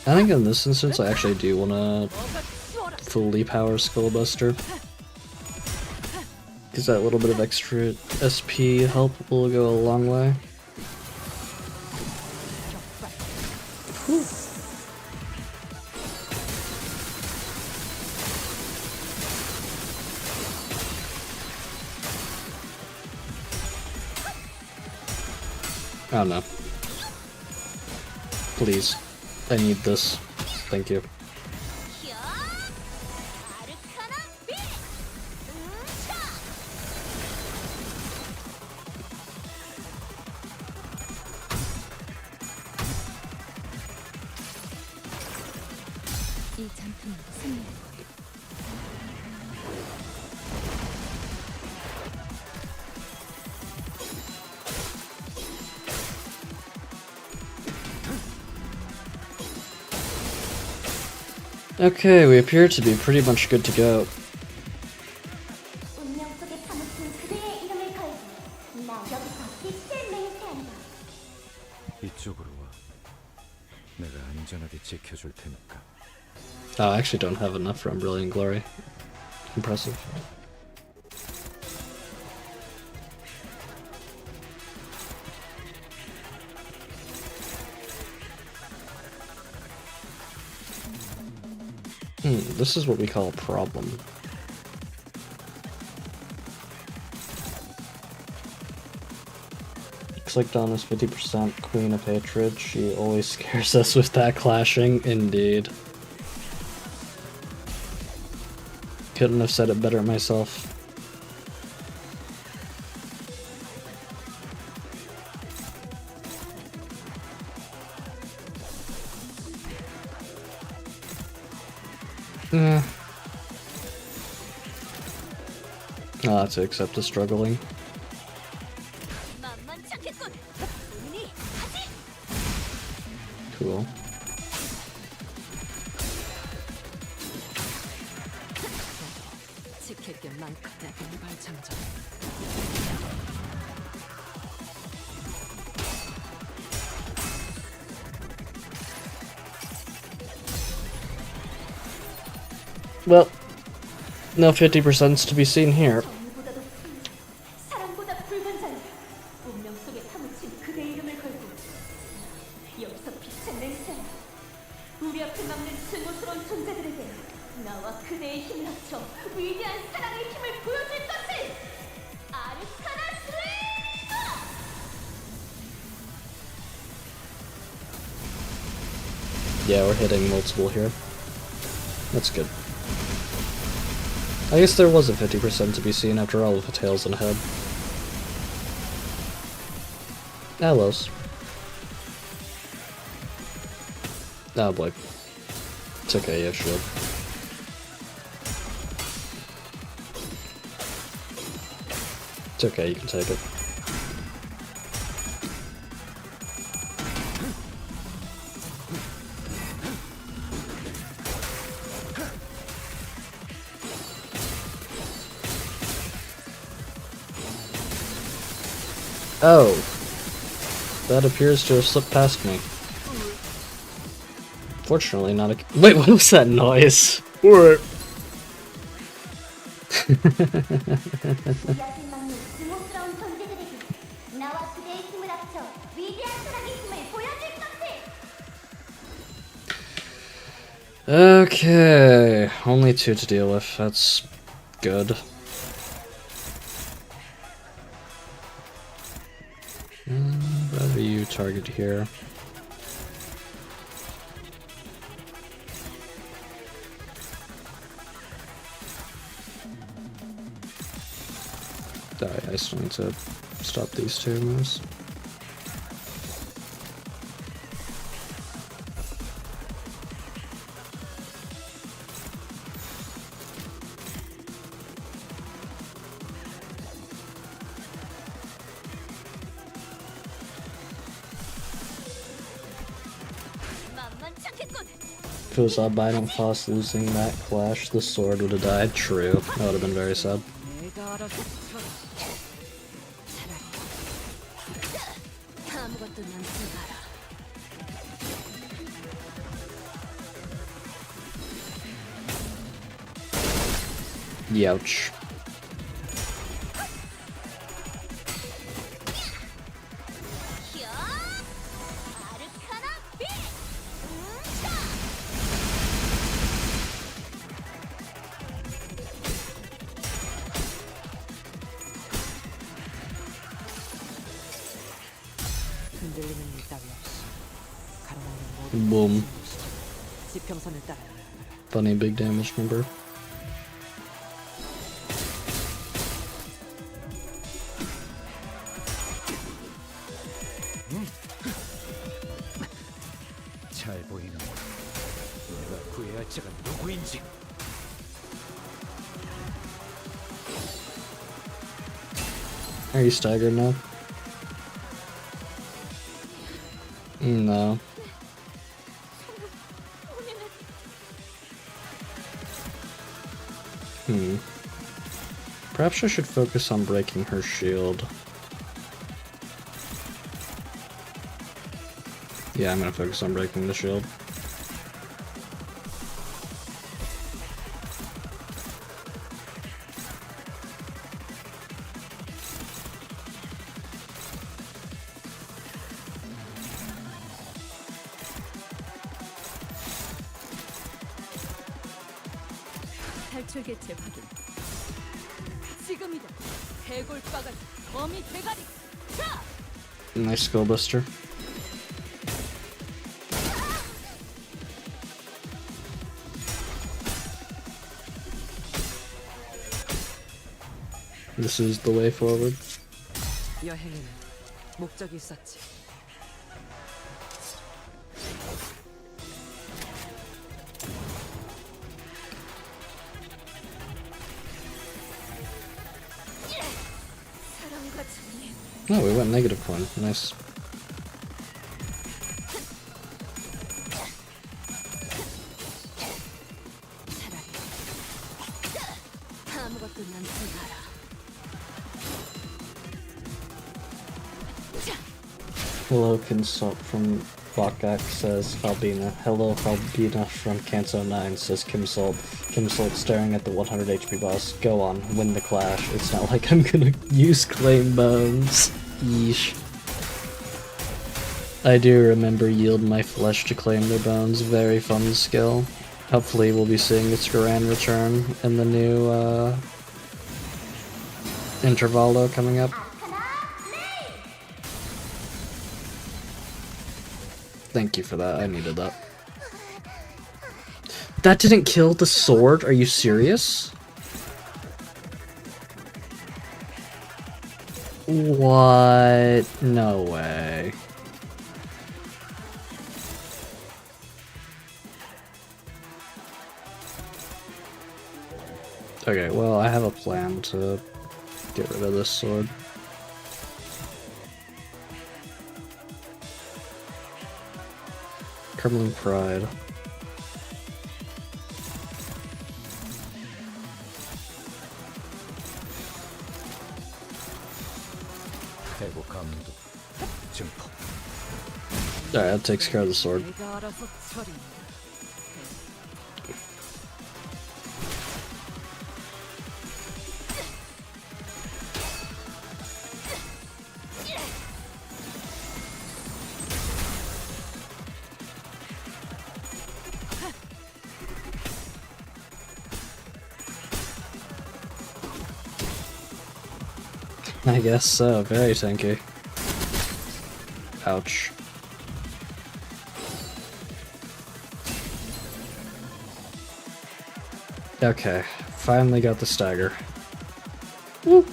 I think in this instance, I actually do want to fully power Skullbuster. Because that little bit of extra SP help will go a long way. Whew. Oh no. Please. I need this. Thank you. 이 잔품은 승리할 거야. Okay, we appear to be pretty much good to go. 운명 속에 파묻힌 그대의 이름을 걸고 나 여기서 빛을 맹세한다. 이쪽으로 와. 내가 안전하게 지켜줄 테니까. Oh, I actually don't have enough from Brilliant Glory. Impressive. This is what we call a problem. Clicked on is 50% Queen of Hatred. She always scares us with that clashing. Indeed. Couldn't have said it better myself. I'll have to accept the struggling. Cool. 지킬 게 많거든. 발전자. Well, no 50%'s to be seen here. 정보다도 사랑보다 붉은 자여 운명 속에 파묻힌 그대의 이름을 걸고 여기서 빛을 맹세한다. 우리 앞을 막는 증오스러운 존재들에게 나와 그대의 힘을 합쳐 위대한 사랑의 힘을 보여줄 것을! 아르카나 슬레이어! Yeah, we're hitting multiple here. That's good. I guess there was a 50% to be seen after all with the tails and head. Hellos. Oh boy. It's okay, you have shield. It's okay, you can take it. Oh. That appears to have slipped past me. Fortunately, not a. Wait, what was that noise? What? 우리 앞을 막는 증오스러운 존재들에게 나와 그대의 힘을 합쳐 위대한 사랑의 힘을 보여줄 것을! Okay, only 2 to deal with. That's good. Rather you target here. I still need to stop these two moves. If it was albino Foss losing that clash, the sword would have died. True. That would have been very sad. 내가 알아서 차라리 아무것도 남지 마라. Youch. 흔들리는 일 따위 없이 가로막는 Boom. 지평선을 따라 Funny big damage number. 잘 보이는 내가 구해야 할 자가 누구인지. Are you staggered now? No. Perhaps I should focus on breaking her shield. Yeah, I'm gonna focus on breaking the shield. 탈출 개체 확인. 지금이다. 해골바가지 거미 대가리. 자! Nice skull buster. This is the way forward. 여행에는 목적이 있었지. 사랑과 정리. Oh, we went negative one. Nice. 아무것도 남지 마라. Hello, Consult from Bakak says Falbina. Hello, Falbina from Canto 9 says Kimsult. Kimsult staring at the 100 HP boss. Go on, win the clash. It's not like I'm gonna use claim bones. Yeesh. I do remember yield my flesh to claim their bones. Very fun skill. Hopefully we'll be seeing its grand return in the new Intervaldo coming up. Thank you for that, I needed that. That didn't kill the sword? Are you serious? What? No way. Okay, well, I have a plan to get rid of this sword. Crumbling Pride. 회복감도 증폭. Alright, that takes care of the sword. 내가 알아서 처리. I guess so, very tanky. Ouch. Okay, finally got the stagger. Woo.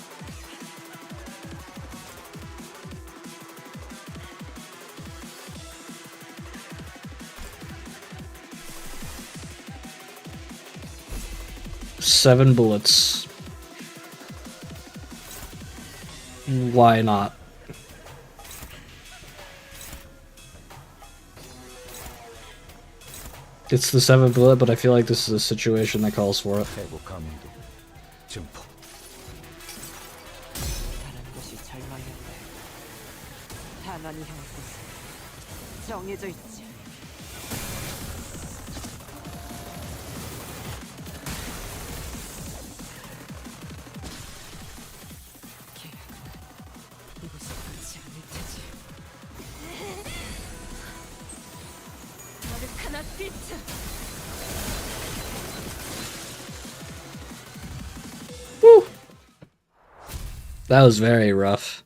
Seven bullets. Why not? It's the 7th bullet, but I feel like this is a situation that calls for it. 회복감도 증폭. 바라는 것이 절망이었다. 하나님 향할 곳은 정해져 있지. 계획은 이곳에 끝이 아닐 테지. 아르카나 피트. That was very rough.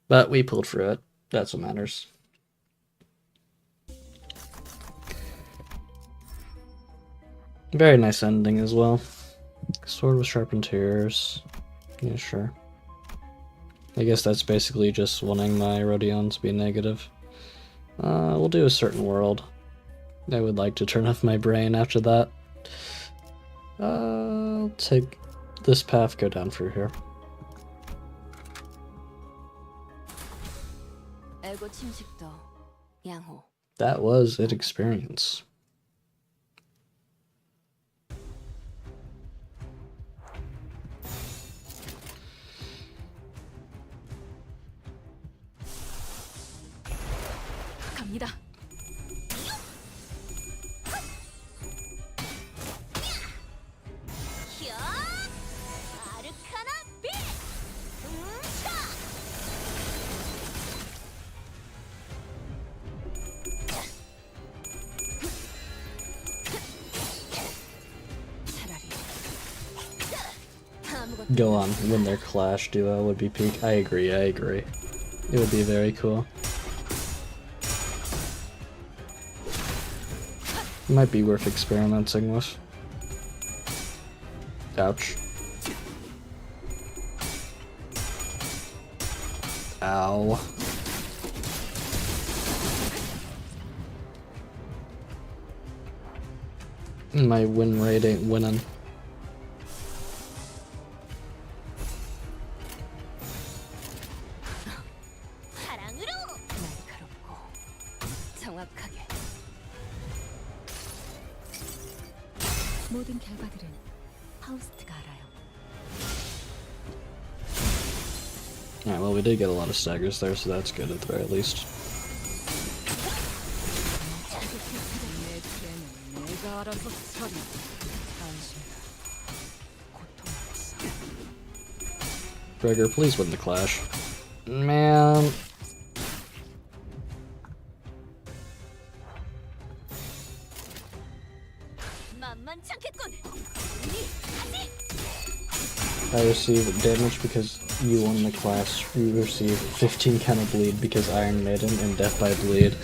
But we pulled through it. That's what matters. Very nice ending as well. Sword with sharpened tears. Yeah, sure. I guess that's basically just wanting my Rodion to be negative. We'll do a certain world. I would like to turn off my brain after that. I'll take this path, go down through here. 에고 침식도 양호. That was it experience. 갑니다. 아르카나 빛! buncha! 차라리 Go on, win their clash duo would be peak. I agree. It would be very cool. Might be worth experimenting with. Ouch. Ow. My win rate ain't winning. 사랑으로! 날카롭고 정확하게. 모든 결과들은 파우스트가 알아요. Alright, well we did get a lot of staggers there, so that's good at the very least. 내 죄는 내가 알아서 처리. 당신은 고통 없어. Gregor, please win the clash. Man. 만만치 않겠군! 우리 같이! I receive damage because you won the clash. You receive 15 counter bleed because Iron Maiden and death by bleed.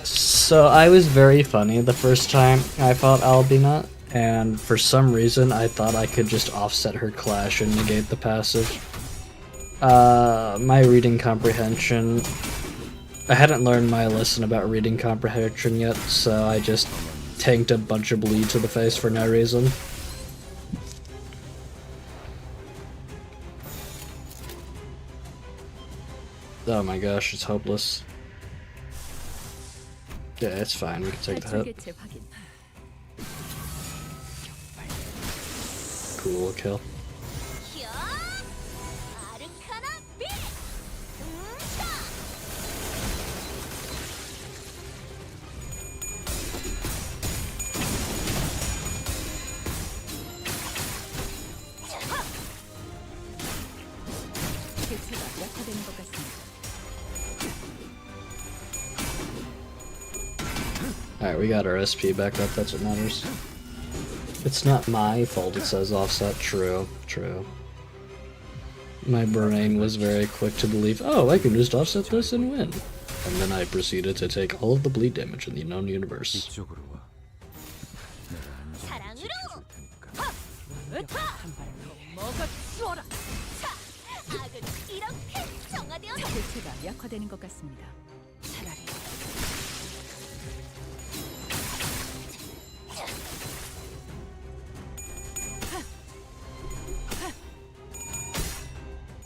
So I was very funny the first time I fought Albina, and for some reason I thought I could just offset her clash and negate the passive. My reading comprehension... I hadn't learned my lesson about reading comprehension yet, so I just tanked a bunch of bleed to the face for no reason. Oh my gosh, it's hopeless. Yeah, it's fine, we can take the hit. 개체 확인. Cool kill. 히야! 아르카나 빛! buncha! 개체가 약화되는 것 같습니다. Alright, we got our SP back up, that's what matters. It's not my fault it says offset. True. My brain was very quick to believe, oh, I can just offset this and win. And then I proceeded to take all of the bleed damage in the known universe. 이쪽으로 와. 내가 안전을 사랑으로! 지켜줄 테니까. 먹어치워라! 자, 악은 이렇게 정화되어 개체가 약화되는 것 같습니다. 차라리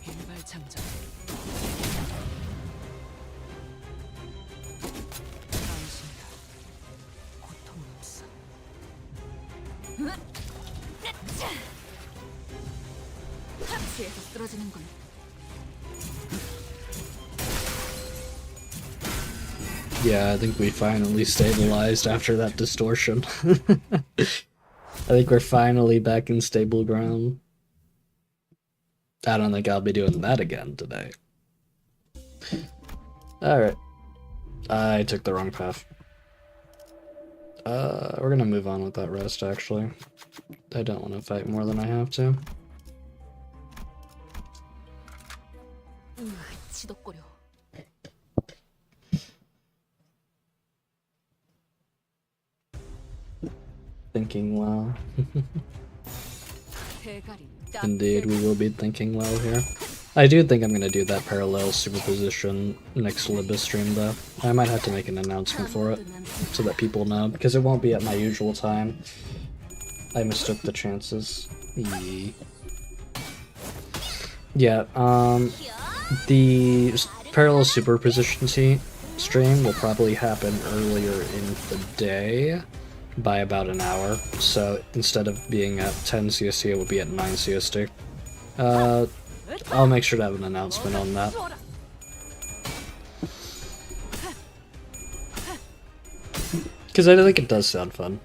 일발장전. 당신이라 고통 없어. 합수에서 쓰러지는군. Yeah, I think we finally stabilized after that distortion. I think we're finally back in stable ground. I don't think I'll be doing that again today. Alright. I took the wrong path. We're gonna move on with that rest, actually. I don't want to fight more than I have to. 지독거려. thinking well. 대가리 딱 Indeed, we will be thinking well here. I do think I'm gonna do that parallel superposition next Limbus stream though. I might have to make an announcement for it, so that people know, because it won't be at my usual time. I mistook the chances. Yeah, the parallel superposition stream will probably happen earlier in the day by about an hour, so instead of being at 10 CST, it will be at 9 CST. I'll make sure to have an announcement on that. Because I think it does sound fun.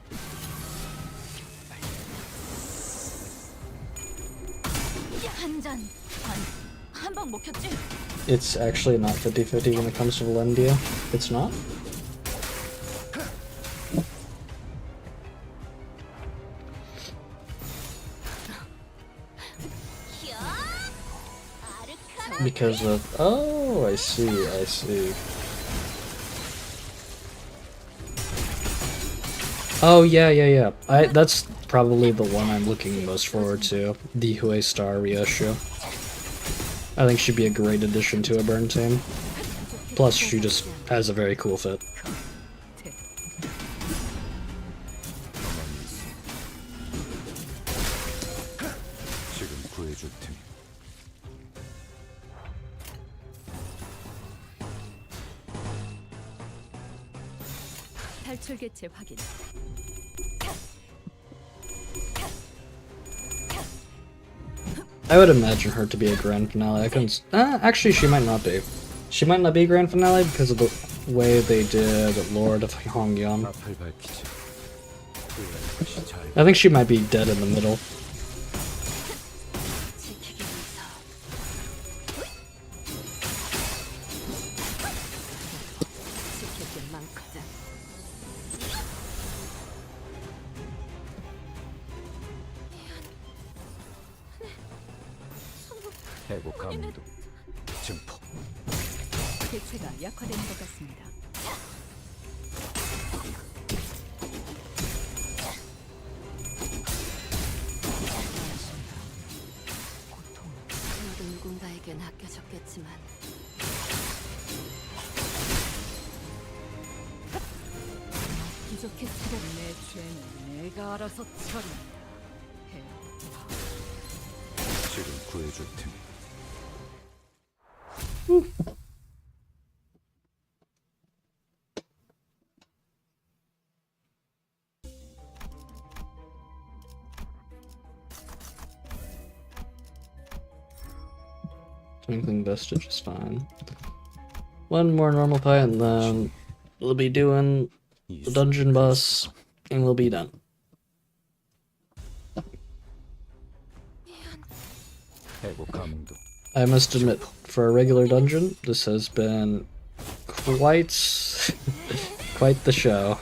한방 먹혔지? It's actually not 50-50 when it comes to Valendia. It's not? Because of... Oh, I see, I see. Oh, yeah. That's probably the one I'm looking most forward to. The Hue Star Ryoshu. I think she'd be a great addition to a burn team. Plus, she just has a very cool fit. 지금 구해줄 테니. 탈출 개체 확인. I would imagine her to be a grand finale. I couldn't. Actually, she might not be. She might not be grand finale because of the way they did Lord of Hongyeon. 앞을 밝히지. 후회할 것이 잘 I think she might be dead in the middle. 지키기 위해서. 지킬 게 많거든. 회복 감도 증폭. 개체가 약화된 것 같습니다. 고통, 너도 누군가에겐 아껴졌겠지만 기적해 차려 내 죄는 내가 알아서 처리한다. 지금 구해줄 테니. Twinkling Vestige is fine. One more normal fight and then we'll be doing the dungeon boss and we'll be done. 회복 감도. I must admit, for a regular dungeon, this has been quite quite the show.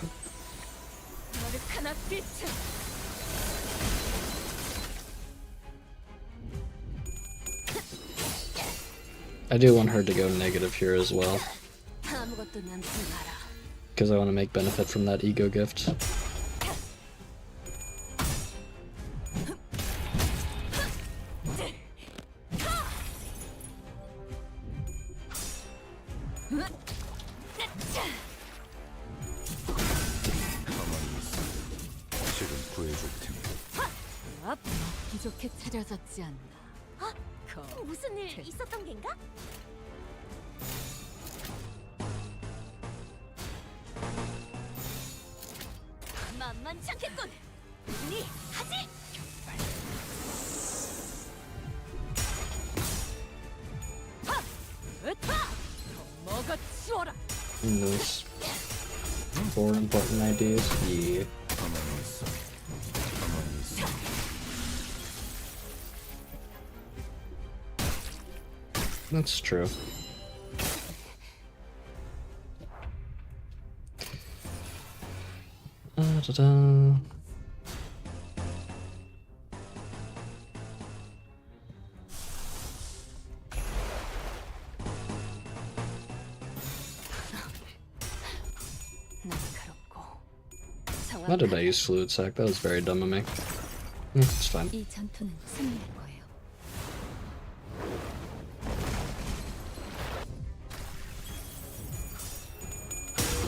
I do want her to go negative here as well, because I want to make benefit from that ego gift. 지금 구해줄 테니. 기적해 차려졌지 않나. 무슨 일 있었던 겐가? 만만치 않겠군. 니 하지. 먹어 치워라. Those 4 important ideas. Yeah. 가만히 있어. 가만히 있어. That's true. Da-da. 날카롭고 Why did I use fluid sac? That was very dumb of me. It's fine. 이 전투는 승리할 거예요.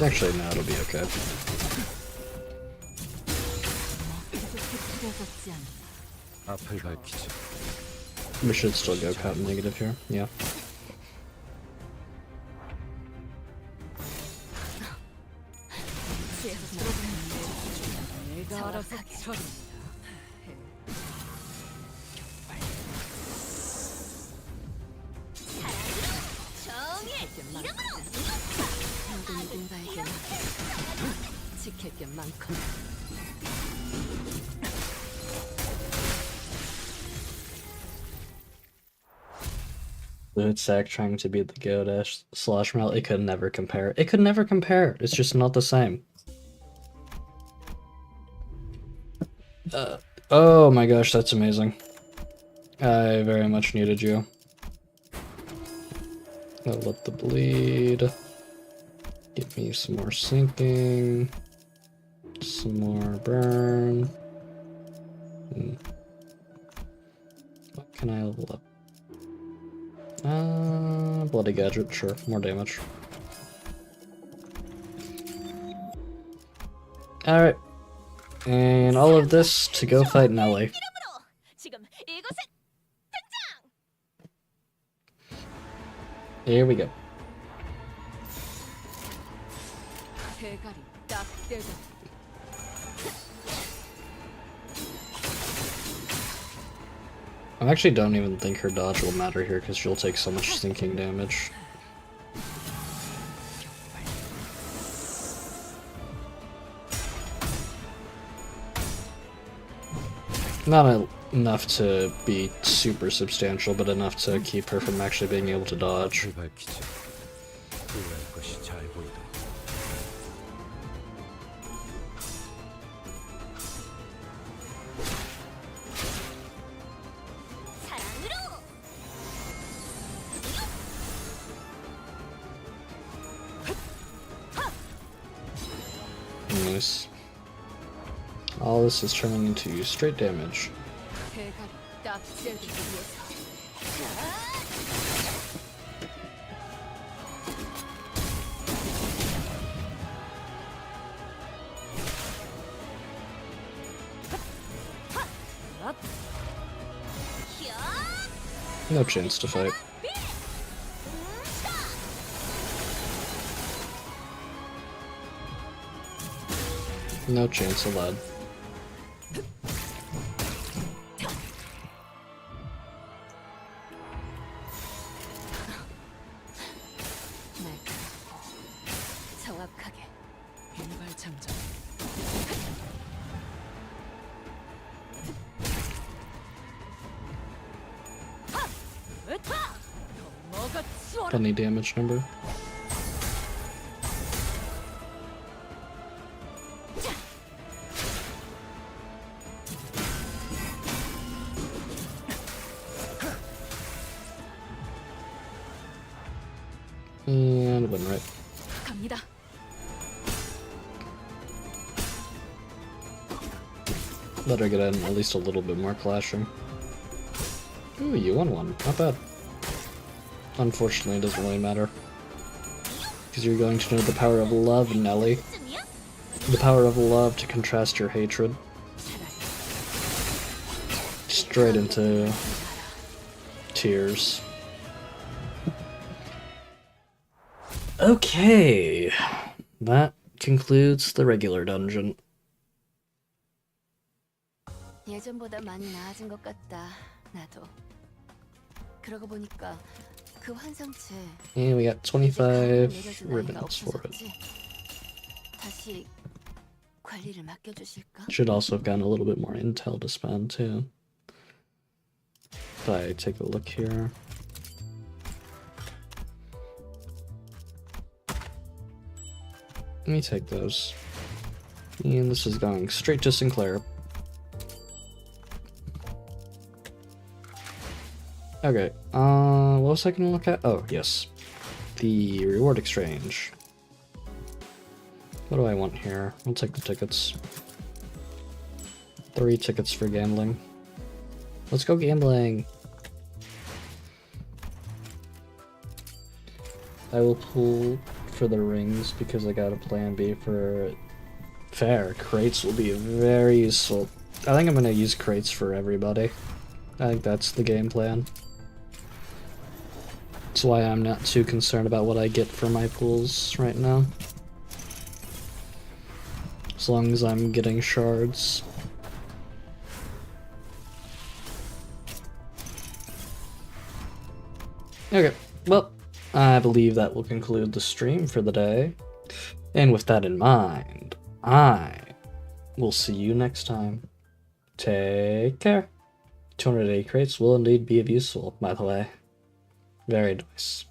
Actually, no, it'll be okay. 이렇게 틀어졌지 않나. 앞을 밝히지. We should still go cut negative here. Yeah. 내가 알아서 처리. 모든 누군가에게 지킬 게 많군. Fluid sac trying to be the Go slash Mel. It could never compare. It could never compare. It's just not the same. Oh my gosh, that's amazing. I very much needed you. I'll let the bleed. Give me some more sinking. Some more burn. What can I level up? Bloody gadget, sure, more damage. Alright. And all of this to go fight Nelly. 지금 이곳에 Here we go. 대가리 딱 떼고. I actually don't even think her dodge will matter here because she'll take so much sinking damage. Not enough to be super substantial, but enough to keep her from actually being able to dodge. 앞을 밝히지. 후회할 것이 잘 보이다. 사랑으로. Nice. All this is turning into straight damage. 대가리 딱 떼기 위해서. No chance to fight. No chance allowed. 정확하게. 빈발 장전. 뭐가 치워라. Funny damage number. And win right. 갑니다. Let her get in at least a little bit more clashing. Ooh, you won one. Not bad. Unfortunately, it doesn't really matter. Because you're going to know the power of love, Nelly. The power of love to contrast your hatred. Straight into tears. Okay. That concludes the regular dungeon. 예전보다 많이 나아진 것 같다. 나도. 그러고 보니까 그 환상체 And we got 25 ribbons for it. 다시 관리를 맡겨주실까? Should also have gotten a little bit more intel to spend too. If I take a look here. Let me take those. And this is going straight to Sinclair. Okay, what was I gonna look at? Oh, yes. The reward exchange. What do I want here? I'll take the tickets. 3 tickets for gambling. Let's go gambling. I will pull for the rings because I got a plan B for fair. Crates will be very useful. I think I'm gonna use crates for everybody. I think that's the game plan. That's why I'm not too concerned about what I get for my pools right now. As long as I'm getting shards. Okay, well, I believe that will conclude the stream for the day. And with that in mind, I will see you next time. Take care. 280 crates will indeed be useful, by the way. Very nice.